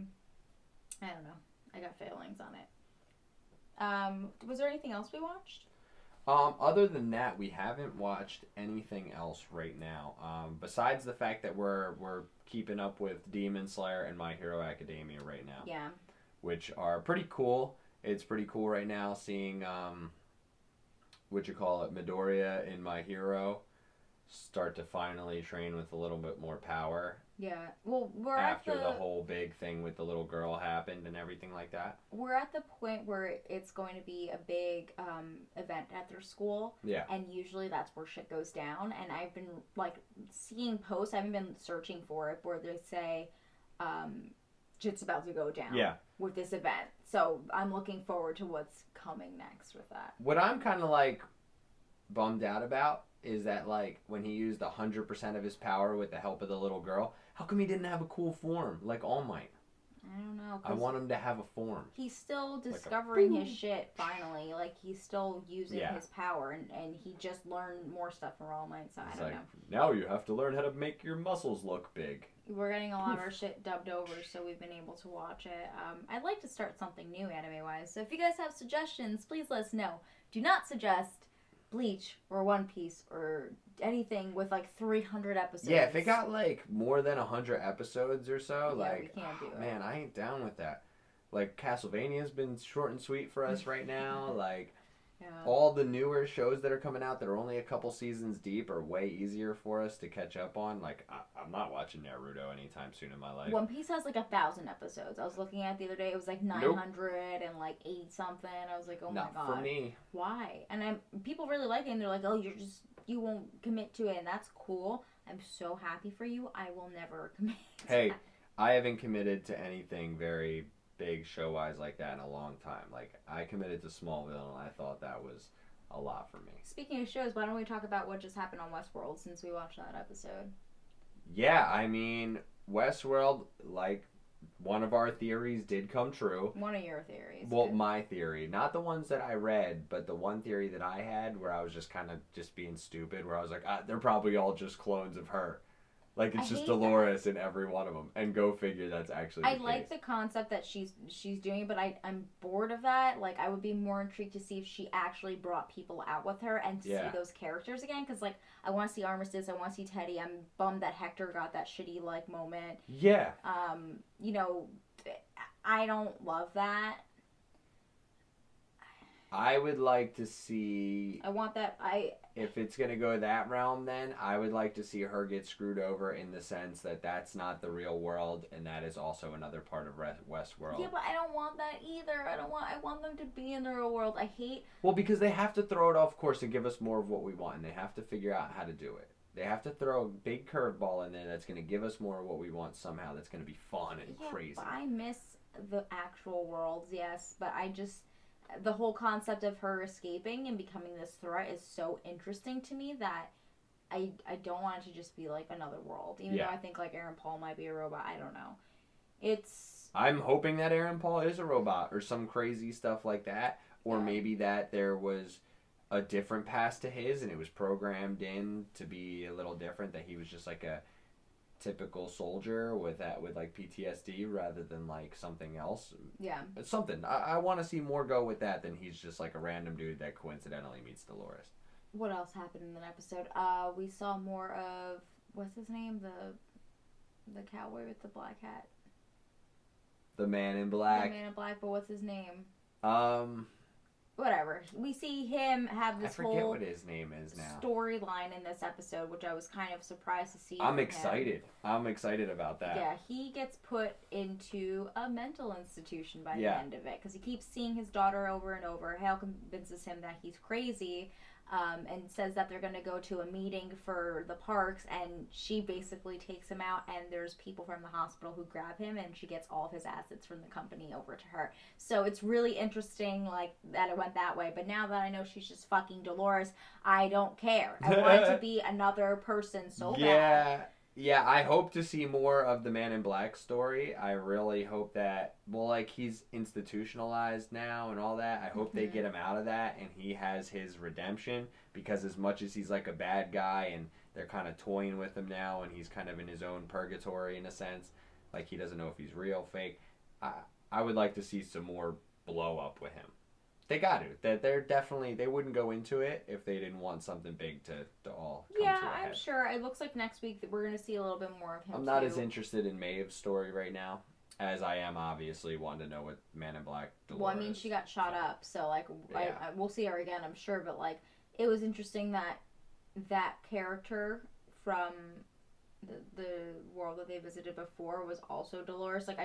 don't know. I got feelings on it. Was there anything else we watched? Other than that, we haven't watched anything else right now. Besides the fact that we're keeping up with Demon Slayer and My Hero Academia right now. Yeah. Which are pretty cool. It's pretty cool right now seeing Midoriya in My Hero start to finally train with a little bit more power. Yeah. Well, we're after at the whole big thing with the little girl happened and everything like that. We're at the point where it's going to be a big event at their school. Yeah. And usually that's where shit goes down. And I've been like seeing posts. I haven't been searching for it where they say shit's about to go down. Yeah. With this event. So I'm looking forward to what's coming next with that. What I'm kind of like bummed out about is that like when he used 100% of his power with the help of the little girl, how come he didn't have a cool form like All Might? I don't know. I want him to have a form. He's still discovering his shit finally. Like he's still using his power and he just learned more stuff from All Might, so I don't know. Now you have to learn how to make your muscles look big. We're getting a lot of our shit dubbed over, so we've been able to watch it. I'd like to start something new anime-wise, so if you guys have suggestions, please let us know. Do not suggest Bleach or One Piece or anything with like 300 episodes. Yeah, if it got like more than 100 episodes or so, we can't do it. Man, I ain't down with that. Like Castlevania's been short and sweet for us right now. Like all the newer shows that are coming out that are only a couple seasons deep are way easier for us to catch up on. Like I'm not watching Naruto anytime soon in my life. One Piece has like 1,000 episodes. I was looking at it the other day. It was like 900 and like 8 something. I was like, oh not my god. For me. Why? And people really like it. And they're like, oh, you won't commit to it, and that's cool. I'm so happy for you. I will never commit. Hey, I haven't committed to anything very big show-wise like that in a long time. Like, I committed to Smallville, and I thought that was a lot for me. Speaking of shows, why don't we talk about what just happened on Westworld since we watched that episode? Yeah, I mean, Westworld, like, one of our theories did come true. One of your theories. Well, my theory. Not the ones that I read, but the one theory that I had where I was just kind of just being stupid, where I was like, they're probably all just clones of her. Like, it's just Dolores in every one of them. And go figure that's actually the case. Like the concept that she's doing it, but I'm bored of that. Like, I would be more intrigued to see if she actually brought people out with her and to see those characters again. Because, like, I want to see Armistice. I want to see Teddy. I'm bummed that Hector got that shitty, like, moment. Yeah. You know, I don't love that. I would like to see... I want that... If it's going to go that realm, then I would like to see her get screwed over in the sense that that's not the real world, and that is also another part of Westworld. Yeah, but I don't want that either. I want them to be in the real world. I hate... Well, because they have to throw it off course and give us more of what we want, and they have to figure out how to do it. They have to throw a big curveball in there that's going to give us more of what we want somehow. That's going to be fun and crazy. But I miss the actual worlds, yes, but I just... The whole concept of her escaping and becoming this threat is so interesting to me that I don't want it to just be like another world. Even though I think like Aaron Paul might be a robot. I don't know. I'm hoping that Aaron Paul is a robot or some crazy stuff like that. Or maybe that there was a different past to his and it was programmed in to be a little different. That he was just like a typical soldier with like PTSD rather than like something else. Yeah. It's something. I want to see more go with that than he's just like a random dude that coincidentally meets Dolores. What else happened in that episode? We saw more of what's his name? The cowboy with the black hat. The Man in Black. The Man in Black, but what's his name? Whatever. We see him have this whole... I forget what his name is now. ...storyline in this episode, which I was kind of surprised to see. I'm excited. I'm excited about that. Yeah, he gets put into a mental institution by the end of it, because he keeps seeing his daughter over and over. Hale convinces him that he's crazy, and says that they're going to go to a meeting for the parks, and she basically takes him out, and there's people from the hospital who grab him, and she gets all of his assets from the company over to her. So it's really interesting, like, that it went that way, but now that I know she's just fucking Dolores, I don't care. I want it to be another person so bad. Yeah, I hope to see more of the Man in Black story. I really hope that, well, like, he's institutionalized now and all that. I hope they get him out of that and he has his redemption, because as much as he's like a bad guy and they're kind of toying with him now and he's kind of in his own purgatory in a sense, like he doesn't know if he's real, fake, I would like to see some more blow up with him. They got to. That they're definitely, they wouldn't go into it if they didn't want something big to all come to a head. I'm sure. It looks like next week that we're going to see a little bit more of him. I'm not as interested in Maeve's story right now as I am obviously wanting to know what Man in Black Dolores. Well, I mean, she got shot up, so like we'll see her again, I'm sure. But like, it was interesting that character from the world that they visited before was also Dolores. Like,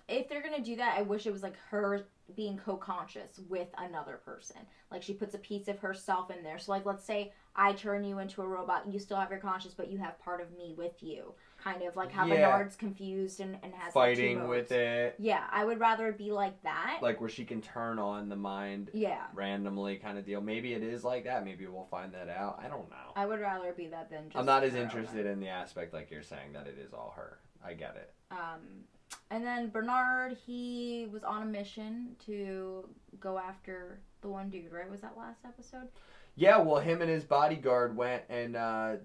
if they're gonna do that, I wish it was like her being co-conscious with another person. Like, she puts a piece of herself in there. So like, let's say I turn you into a robot, you still have your conscious, but you have part of me with you. Kind of like how Bernard's confused and has fighting like, 2 with it. Yeah, I would rather it be like that. Like where she can turn on the mind randomly kind of deal. Maybe it is like that. Maybe we'll find that out. I don't know. I would rather it be that than just I'm not as interested in the aspect like you're saying that it is all her. I get it. And then Bernard, he was on a mission to go after the one dude, right? Was that last episode? Yeah, well, him and his bodyguard went, and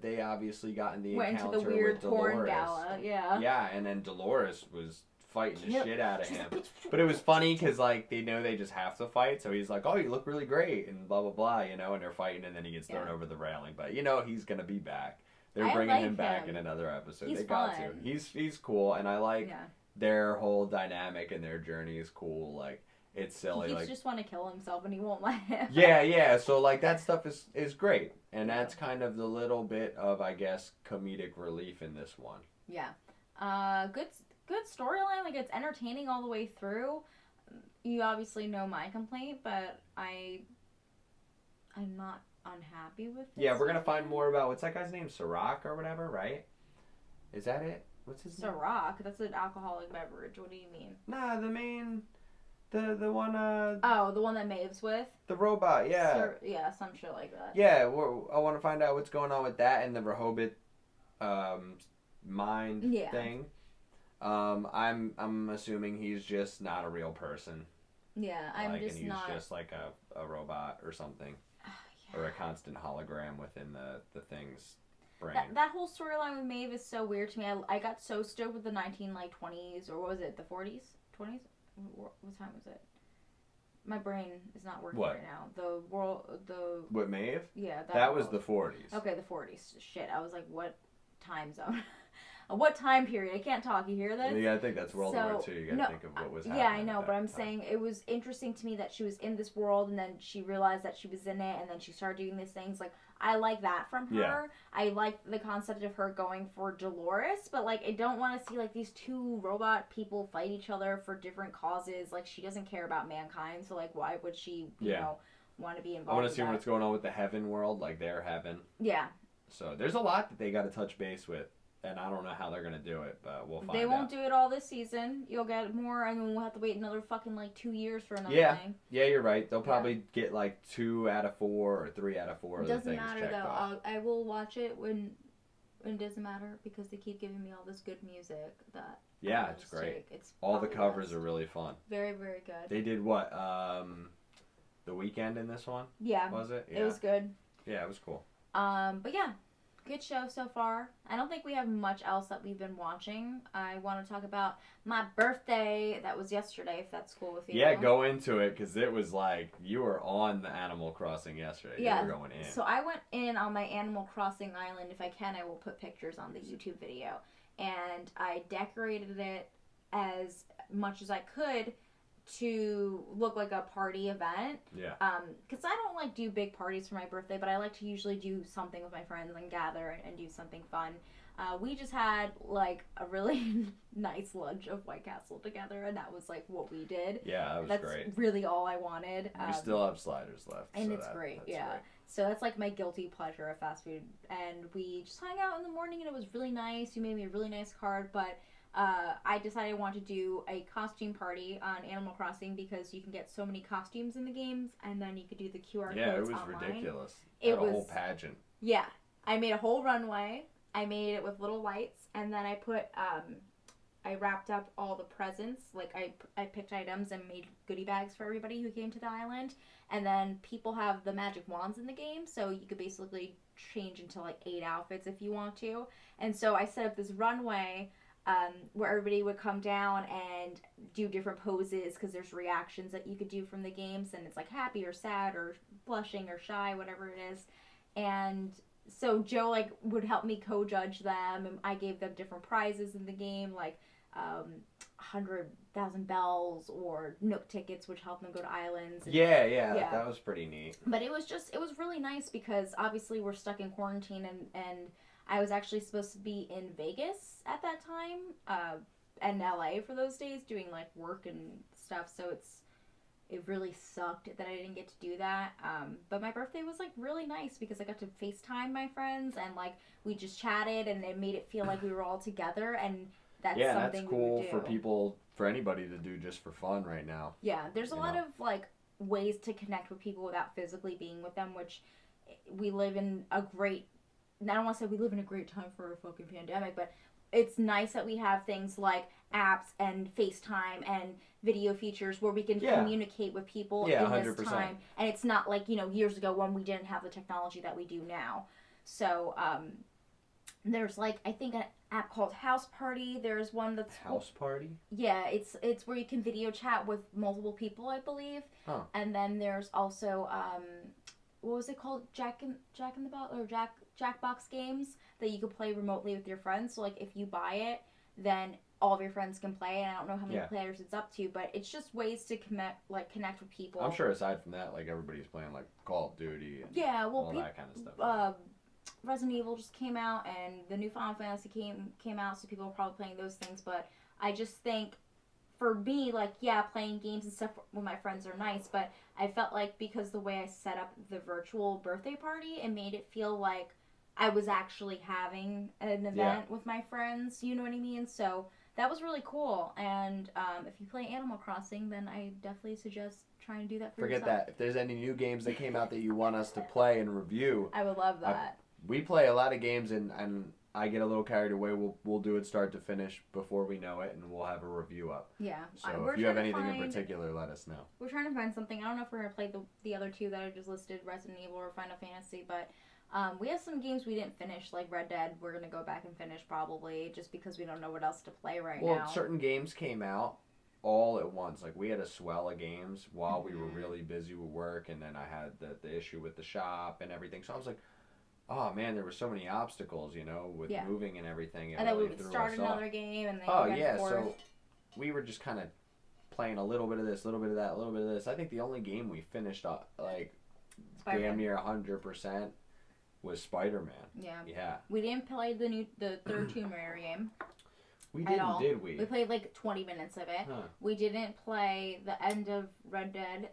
they obviously got in the encounter into the weird with Dolores. porn gala, yeah. Yeah, and then Dolores was fighting the shit out of him. But it was funny because, like, they know they just have to fight, so he's like, oh, you look really great, and blah, blah, blah, you know, and they're fighting, and then he gets thrown over the railing. But, you know, he's going to be back. They're bringing him back in another episode. He's they got fun. to. He's cool, and I like their whole dynamic and their journey is cool, like... It's silly. He like, just want to kill himself and he won't let him. Yeah. So, like, that stuff is great. And that's kind of the little bit of, I guess, comedic relief in this one. Yeah. Good storyline. Like, it's entertaining all the way through. You obviously know my complaint, but I'm not unhappy with this. Yeah, we're going to find more about, what's that guy's name? Sirach or whatever, right? Is that it? What's his name? Sirach? That's an alcoholic beverage. What do you mean? Nah, the main... The one, the one that Maeve's with? The robot, yeah. Some shit like that. Yeah, I want to find out what's going on with that and the Rehoboth, mind thing. I'm assuming he's just not a real person. Yeah, and he's just like a robot or something. Or a constant hologram within the thing's brain. That whole storyline with Maeve is so weird to me. I got so stoked with the 1920s, or what was it, the 40s? 20s? What time was it? My brain is not working right now. What, Maeve? Yeah. That was the 40s. Okay, the 40s. Shit, I was like, what time zone? What time period? I can't talk. You hear this? Yeah, I think that's World War II. You gotta think of what was happening. Yeah, I know, but I'm saying it was interesting to me that she was in this world and then she realized that she was in it and then she started doing these things. Like, I like that from her. Yeah. I like the concept of her going for Dolores, but, like, I don't want to see, like, these two robot people fight each other for different causes. Like, she doesn't care about mankind, so, like, why would she, you know, want to be involved? I want to see what's going on with the heaven world, like their heaven. Yeah. So there's a lot that they got to touch base with. And I don't know how they're going to do it, but we'll find out. They won't do it all this season. You'll get more, and then we'll have to wait another fucking, 2 years for another thing. Yeah, you're right. They'll probably get, 2 out of 4 or 3 out of 4 of the things checked off. It doesn't matter, though. I will watch it when it doesn't matter, because they keep giving me all this good music that... Yeah, it's great. All the covers are really fun. Very, very good. They did what? The Weeknd in this one? Yeah. Was it? Yeah. It was good. Yeah, it was cool. But yeah. Good show so far. I don't think we have much else that we've been watching. I want to talk about my birthday. That was yesterday, if that's cool with you. Yeah, go into it, because it was like you were on the Animal Crossing yesterday. Yeah. You were going in. So I went in on my Animal Crossing island. If I can, I will put pictures on the YouTube video. And I decorated it as much as I could to look like a party event. Yeah. Because I don't do big parties for my birthday, but I like to usually do something with my friends and gather and do something fun. We just had a really nice lunch of White Castle together, and that was what we did. Yeah, that was great. That's really all I wanted. We still have sliders left, and so it's great. Yeah. Great. So that's my guilty pleasure of fast food, and we just hung out in the morning, and it was really nice. You made me a really nice card, but. I decided I want to do a costume party on Animal Crossing because you can get so many costumes in the games, and then you could do the QR codes online. Yeah, it was ridiculous. It was a whole pageant. Yeah. I made a whole runway. I made it with little lights, and then I put, I wrapped up all the presents. I picked items and made goodie bags for everybody who came to the island. And then people have the magic wands in the game, so you could basically change into 8 outfits if you want to. And so I set up this runway where everybody would come down and do different poses because there's reactions that you could do from the games, and it's like happy or sad or blushing or shy, whatever it is. And so Joe like would help me co-judge them, and I gave them different prizes in the game, like 100,000 bells or Nook tickets, which help them go to islands. And, yeah, that was pretty neat. But it was really nice because obviously we're stuck in quarantine, and I was actually supposed to be in Vegas at that time, and LA for those days doing like work and stuff. So it really sucked that I didn't get to do that. But my birthday was like really nice because I got to FaceTime my friends, and like we just chatted, and it made it feel like we were all together, and that's something that's cool we would do. for people, for anybody to do just for fun right now. Yeah, there's a lot of like ways to connect with people without physically being with them, which we live in a great, I don't want to say we live in a great time for a fucking pandemic, but it's nice that we have things like apps and FaceTime and video features where we can communicate with people in 100%. This time. And it's not like, years ago when we didn't have the technology that we do now. So, there's like, I think an app called House Party. There's one that's House Party? Yeah, it's where you can video chat with multiple people, I believe. Huh. And then there's also, what was it called? Jack in the Box, or Jackbox games that you could play remotely with your friends. So like if you buy it, then all of your friends can play, and I don't know how many players it's up to, but it's just ways to connect with people. I'm sure aside from that, like everybody's playing like Call of Duty and all that kind of stuff. Resident Evil just came out, and the new Final Fantasy came out, so people are probably playing those things. But I just think, for me, like, playing games and stuff with my friends are nice, but I felt like because the way I set up the virtual birthday party, it made it feel like I was actually having an event with my friends, you know what I mean? So that was really cool. And if you play Animal Crossing, then I definitely suggest trying to do that for yourself. Forget that. If there's any new games that came out that you want us to play and review, I would love that. We play a lot of games, and I get a little carried away. We'll do it start to finish before we know it, and we'll have a review up. Yeah. So if you have anything in particular, let us know. We're trying to find something. I don't know if we're going to play the other two that I just listed, Resident Evil or Final Fantasy, but we have some games we didn't finish, like Red Dead. We're going to go back and finish probably, just because we don't know what else to play now. Well, certain games came out all at once. Like, we had a swell of games while we were really busy with work, and then I had the issue with the shop and everything. So I was like, oh man, there were so many obstacles, with moving and everything. And then we would start another game, and then go back and forth. So we were just kind of playing a little bit of this, a little bit of that, a little bit of this. I think the only game we finished damn near 100% was Spider-Man. Yeah. We didn't play the third Tomb Raider game. We didn't, did we? We played like 20 minutes of it. Huh. We didn't play the end of Red Dead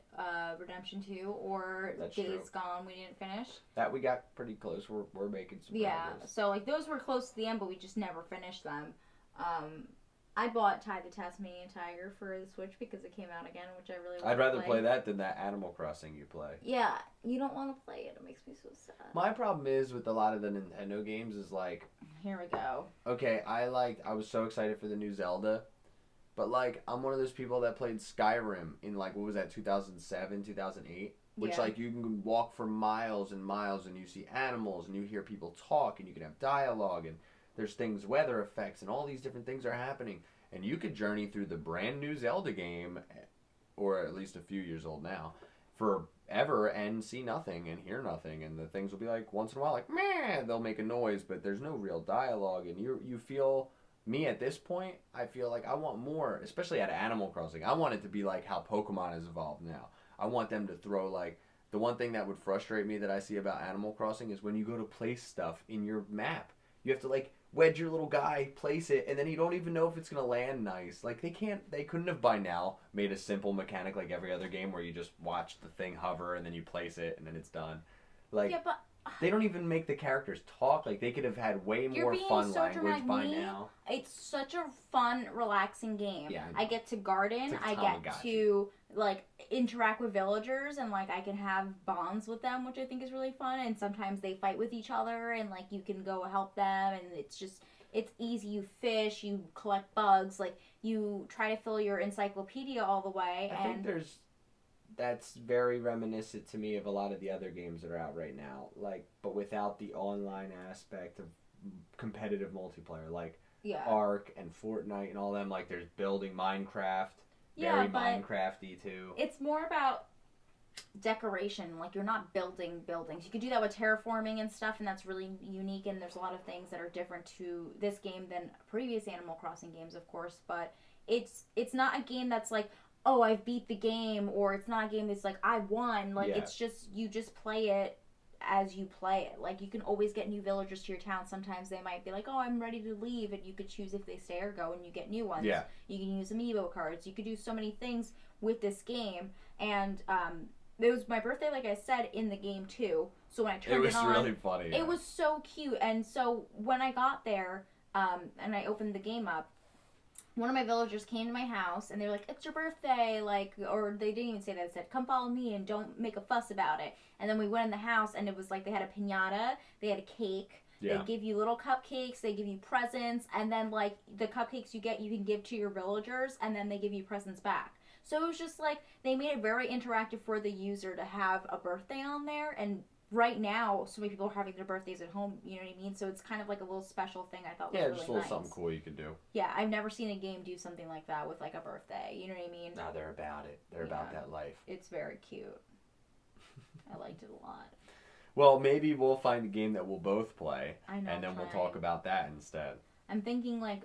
Redemption 2 or Days Gone. We didn't finish. That we got pretty close. We're making some progress. So like those were close to the end, but we just never finished them. I bought Ty the Tasmanian Tiger for the Switch because it came out again, which I really want I'd rather play that than that Animal Crossing you play. Yeah, you don't want to play it. It makes me so sad. My problem is with a lot of the Nintendo games is like... Here we go. Okay, I was so excited for the new Zelda, but like I'm one of those people that played Skyrim in like, what was that, 2007, 2008? Which like you can walk for miles and miles and you see animals and you hear people talk and you can have dialogue and there's things, weather effects, and all these different things are happening. And you could journey through the brand new Zelda game, or at least a few years old now, forever and see nothing and hear nothing. And the things will be like, once in a while, like, meh, they'll make a noise, but there's no real dialogue. And you feel, me at this point, I feel like I want more, especially at Animal Crossing. I want it to be like how Pokemon has evolved now. I want them to throw like, the one thing that would frustrate me that I see about Animal Crossing is when you go to place stuff in your map, you have to like, wedge your little guy, place it, and then you don't even know if it's going to land nice. Like, they couldn't have by now made a simple mechanic like every other game where you just watch the thing hover and then you place it and then it's done. Like, but they don't even make the characters talk. Like, they could have had way more fun language by now. It's such a fun, relaxing game. Yeah, I get to garden. Like I get to, like, interact with villagers, and, like, I can have bonds with them, which I think is really fun. And sometimes they fight with each other, and, like, you can go help them, and it's easy. You fish, you collect bugs, like, you try to fill your encyclopedia all the way. I think that's very reminiscent to me of a lot of the other games that are out right now, like, but without the online aspect of competitive multiplayer. Like, Yeah. Ark and Fortnite and all them. Like there's building Minecraft. Yeah, Very but Minecraft-y too. it's more about decoration. Like you're not building buildings. You could do that with terraforming and stuff, and that's really unique. And there's a lot of things that are different to this game than previous Animal Crossing games, of course. But it's not a game that's like, oh, I've beat the game, or it's not a game that's like I won. Like it's just you just play it as you play it. Like you can always get new villagers to your town. Sometimes they might be like, oh, I'm ready to leave, and you could choose if they stay or go, and you get new ones. Yeah. You can use amiibo cards. You could do so many things with this game, and it was my birthday, like I said, in the game too. So when I turned it on, really funny. it was so cute. And so when I got there, and I opened the game up, one of my villagers came to my house and they were like, "It's your birthday," like, or they didn't even say that. It said, "Come follow me and don't make a fuss about it." And then we went in the house and it was like they had a piñata, they had a cake. Yeah. They give you little cupcakes, they give you presents, and then like the cupcakes you get, you can give to your villagers, and then they give you presents back. So it was just like they made it very interactive for the user to have a birthday on there. And right now, so many people are having their birthdays at home. You know what I mean? So it's kind of like a little special thing. I thought was really just a little nice. something cool you could do. Yeah, I've never seen a game do something like that with like a birthday. You know what I mean? Nah, they're about it. They're about that life. It's very cute. I liked it a lot. Well, maybe we'll find a game that we'll both play, I know. and then we'll talk about that instead. I'm thinking like,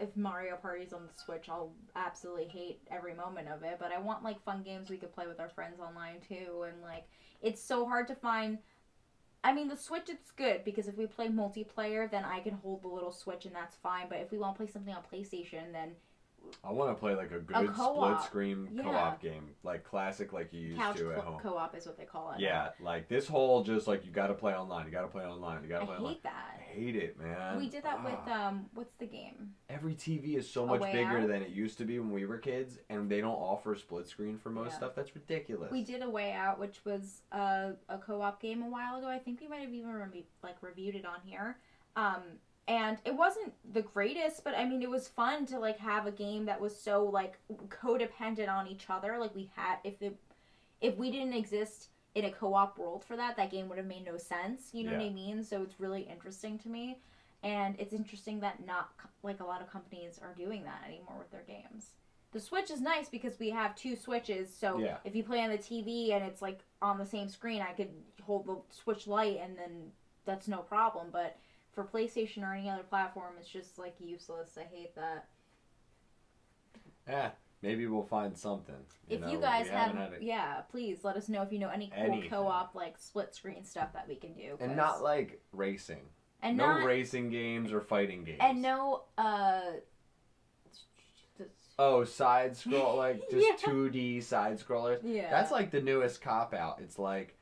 if Mario Party's on the Switch, I'll absolutely hate every moment of it. But I want like fun games we could play with our friends online too. And like, it's so hard to find. I mean, the Switch, it's good because if we play multiplayer, then I can hold the little Switch and that's fine. But if we want to play something on PlayStation, then I want to play like a good split screen co-op game, like classic, like you used couch to at home. Co-op is what they call it. Yeah, like this whole just like you got to play online, you got to play online, you got to play online. I hate that. I hate it, man. We did that with what's the game? Every TV is so much bigger than it used to be when we were kids, and they don't offer split screen for most stuff. That's ridiculous. We did A Way Out, which was a co-op game a while ago. I think we might have even reviewed it on here. And it wasn't the greatest, but I mean, it was fun to like have a game that was so like codependent on each other. Like we had, if we didn't exist in a co-op world for that, that game would have made no sense. You know what I mean? So it's really interesting to me, and it's interesting that not like a lot of companies are doing that anymore with their games. The Switch is nice because we have two Switches, so if you play on the TV and it's like on the same screen, I could hold the Switch Lite and then that's no problem. But for PlayStation or any other platform, it's just like useless. I hate that. Yeah, maybe we'll find something. If you guys have, please let us know if you know any cool co-op like split screen stuff that we can do. And not like racing. And no racing games or fighting games. And no side scroll, like just 2D side scrollers. Yeah. That's like the newest cop out. It's like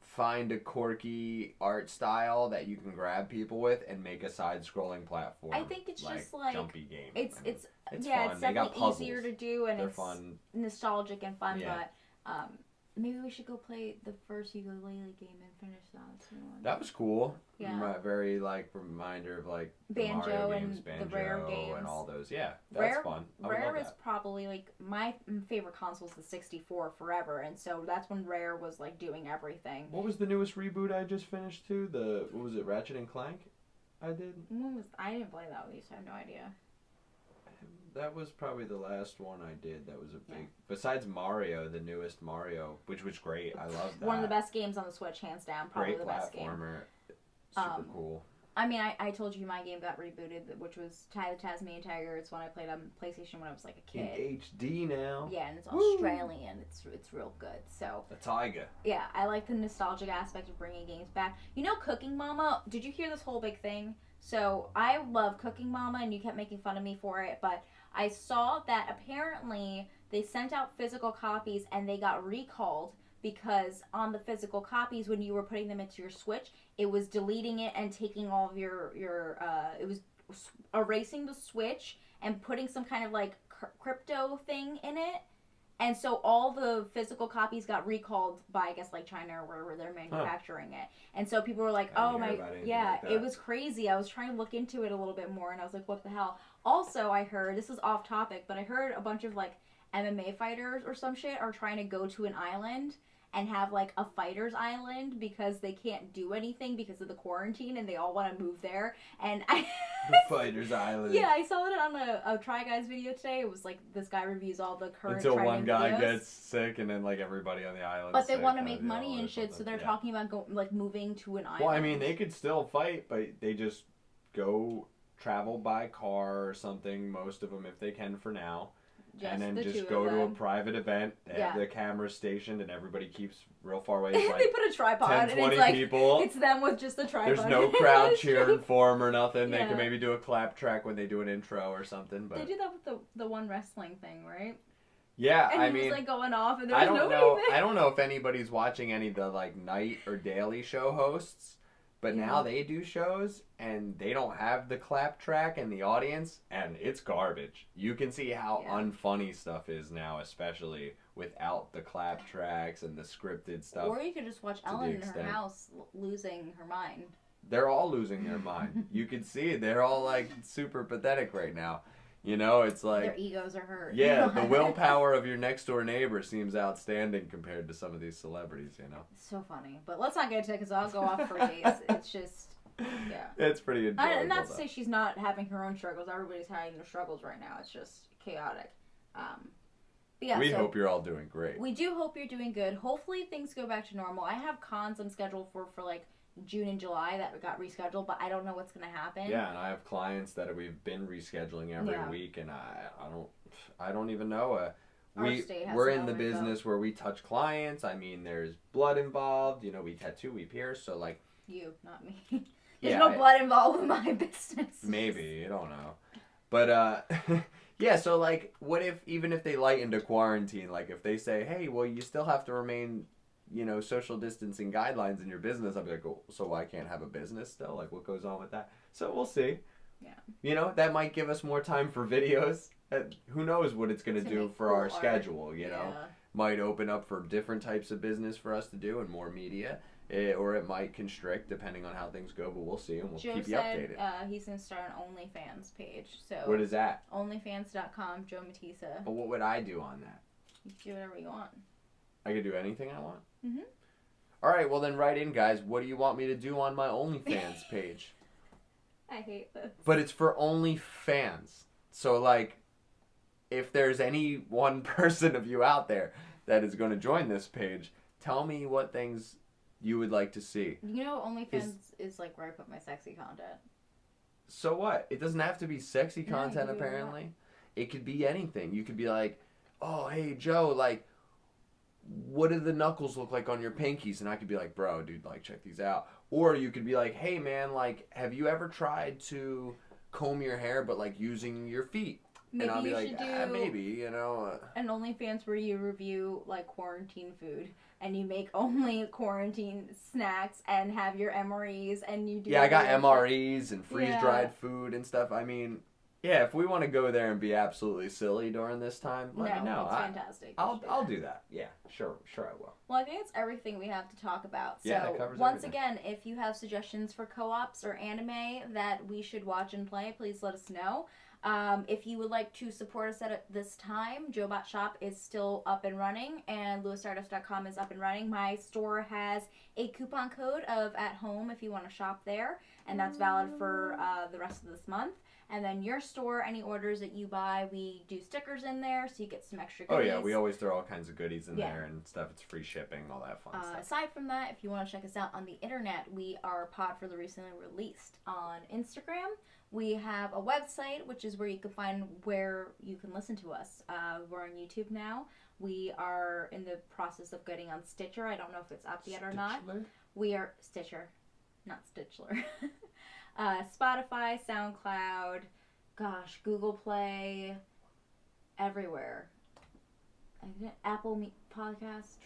find a quirky art style that you can grab people with and make a side-scrolling platform. I think it's just like jumpy game. It's fun. it's definitely easier to do and They're it's fun. Nostalgic and fun. Yeah. But maybe we should go play the first ukulele game and finish that too. That was cool. Yeah. Very like reminder of like Banjo the Mario and games, Banjo the Rare games and all those. Yeah, that's fun. Rare is probably like my favorite console is the 64 forever, and so that's when Rare was like doing everything. What was the newest reboot I just finished too? What was it, Ratchet and Clank? I did. I didn't play that with you, so I have no idea. That was probably the last one I did. That was a big. Besides Mario, the newest Mario, which was great. I loved that. One of the best games on the Switch, hands down. Probably the best game. Great platformer. Super cool. I mean, I told you my game got rebooted, which was Ty the Tasmanian Tiger. It's one I played on PlayStation when I was like a kid. In HD now. Yeah, and it's Australian. It's real good. So. The tiger. Yeah, I like the nostalgic aspect of bringing games back. You know, Cooking Mama. Did you hear this whole big thing? So I love Cooking Mama, and you kept making fun of me for it, but I saw that apparently they sent out physical copies and they got recalled because on the physical copies, when you were putting them into your Switch, it was deleting it and taking all of your it was erasing the Switch and putting some kind of like crypto thing in it. And so all the physical copies got recalled by, I guess, like China or wherever they're manufacturing it. And so people were like, oh my, it was crazy. I was trying to look into it a little bit more and I was like, what the hell? Also, I heard, this is off topic, but I heard a bunch of like MMA fighters or some shit are trying to go to an island and have like a fighter's island because they can't do anything because of the quarantine and they all want to move there. And I The Fighter's Island. yeah, I saw it on a Try Guys video today. It was like this guy reviews all the current Until trending one guy videos. gets sick and then like everybody on the island. But they want to make money and shit, so they're yeah. talking about moving to an island. Well, I mean, they could still fight, but they just go travel by car or something. Most of them, if they can, for now. Just and then the just two go of to a them. private event. They have the camera stationed, and everybody keeps real far away. It's they like put a tripod 10, and 20 it's like people. it's them with just a tripod. There's no crowd cheering for them or nothing. They Yeah. can maybe do a clap track when they do an intro or something. But They do that with the one wrestling thing, right? yeah, And I he mean, was like going off, and there I was don't nobody know. there. I don't know if anybody's watching any of the like night or daily show hosts, but Yeah. now they do shows and they don't have the clap track and the audience, and it's garbage. You can see how unfunny stuff is now, especially without the clap tracks and the scripted stuff. Or you could just watch the Ellen in her extent. house losing her mind. They're all losing their mind. You can see it. They're all like super pathetic right now. You know, it's like Their egos are hurt. yeah, the willpower of your next door neighbor seems outstanding compared to some of these celebrities, you know. It's so funny. But let's not get into it because I'll go off for days. It's just, yeah. It's pretty enjoyable. And not to though. say she's not having her own struggles. Everybody's having their struggles right now. It's just chaotic. But yeah, we so hope you're all doing great. we do hope you're doing good. Hopefully things go back to normal. I have cons I'm scheduled for like June and July that got rescheduled, but I don't know what's going to happen. Yeah, and I have clients that we've been rescheduling every week, and I don't even know. We're in the business where we touch clients. I mean, there's blood involved. You know, we tattoo, we pierce, so like. You, not me. There's no blood involved in my business. Maybe, I don't know, but yeah. So like, what if even if they lightened a quarantine, like if they say, hey, well, you still have to remain, you know, social distancing guidelines in your business, I'll be like, oh, so I can't have a business still? Like, what goes on with that? So we'll see. Yeah. You know, that might give us more time for videos. Who knows what it's going to do for our schedule, you know? Might open up for different types of business for us to do and more media. Or it might constrict depending on how things go, but we'll see and we'll keep you updated. He's going to start an OnlyFans page. So what is that? OnlyFans.com, Joe Matisa. Well, what would I do on that? You can do whatever you want. I could do anything I want? Mm-hmm. All right, well then write in, guys. What do you want me to do on my OnlyFans page? I hate this. But it's for OnlyFans. So, like, if there's any one person of you out there that is going to join this page, tell me what things you would like to see. You know, OnlyFans is like where I put my sexy content. So what? It doesn't have to be sexy content, No, apparently. It could be anything. You could be like, oh, hey, Joe, like, what do the knuckles look like on your pinkies? And I could be like, bro, dude, like, check these out. Or you could be like, hey, man, like, have you ever tried to comb your hair but, like, using your feet? Maybe and I'll be you like, should do maybe, you know. an OnlyFans where you review, like, quarantine food. And you make only quarantine snacks and have your MREs and you do... Yeah, I got MREs and freeze-dried food and stuff. I mean, yeah, if we want to go there and be absolutely silly during this time, let me know. It's fantastic. I'll do that. Yeah, sure I will. Well, I think that's everything we have to talk about. So, yeah, that covers once everything. again, if you have suggestions for co-ops or anime that we should watch and play, please let us know. If you would like to support us at this time, JoeBot Shop is still up and running, and LewisStardust.com is up and running. My store has a coupon code of at home if you want to shop there, and that's valid for the rest of this month. And then your store, any orders that you buy, we do stickers in there, so you get some extra goodies. Oh yeah, we always throw all kinds of goodies in there and stuff. It's free shipping, all that fun stuff. Aside from that, if you want to check us out on the internet, we are Pod for the Recently Released on Instagram. We have a website, which is where you can find where you can listen to us. We're on YouTube now. We are in the process of getting on Stitcher. I don't know if it's up yet or not. We are Stitcher, not Stitchler. Spotify, SoundCloud, Google Play, everywhere. Apple Podcast.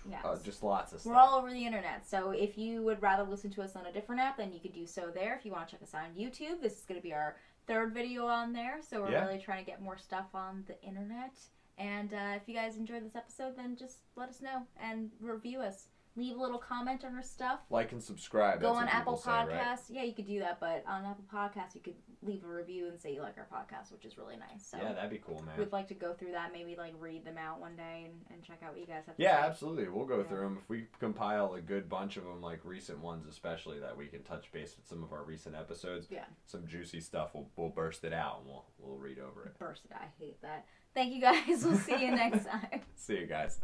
Yes. Just lots of stuff. We're all over the internet, so if you would rather listen to us on a different app, then you could do so there. If you want to check us out on YouTube, this is going to be our third video on there, so we're really trying to get more stuff on the internet. And if you guys enjoyed this episode, then just let us know and review us. leave a little comment on our stuff. Like and subscribe. Go That's on what Apple people say, right? Podcasts. Yeah, you could do that, but on Apple Podcasts, you could leave a review and say you like our podcast, which is really nice. So Yeah, that'd be cool, man. we'd like to go through that, maybe like read them out one day and check out what you guys have to Yeah, say. absolutely. We'll go through them. If we compile a good bunch of them, like recent ones especially, that we can touch base with some of our recent episodes. Yeah. Some juicy stuff. We'll burst it out and we'll read over it. Burst it. I hate that. Thank you guys. We'll see you next time. See you guys.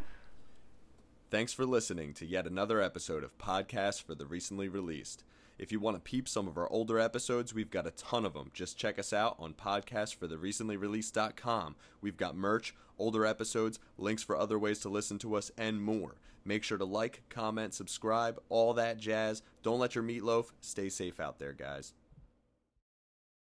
Thanks for listening to yet another episode of Podcast for the Recently Released. If you want to peep some of our older episodes, we've got a ton of them. Just check us out on podcastfortherecentlyreleased.com. We've got merch, older episodes, links for other ways to listen to us, and more. Make sure to like, comment, subscribe, all that jazz. Don't let your meatloaf. Stay safe out there, guys.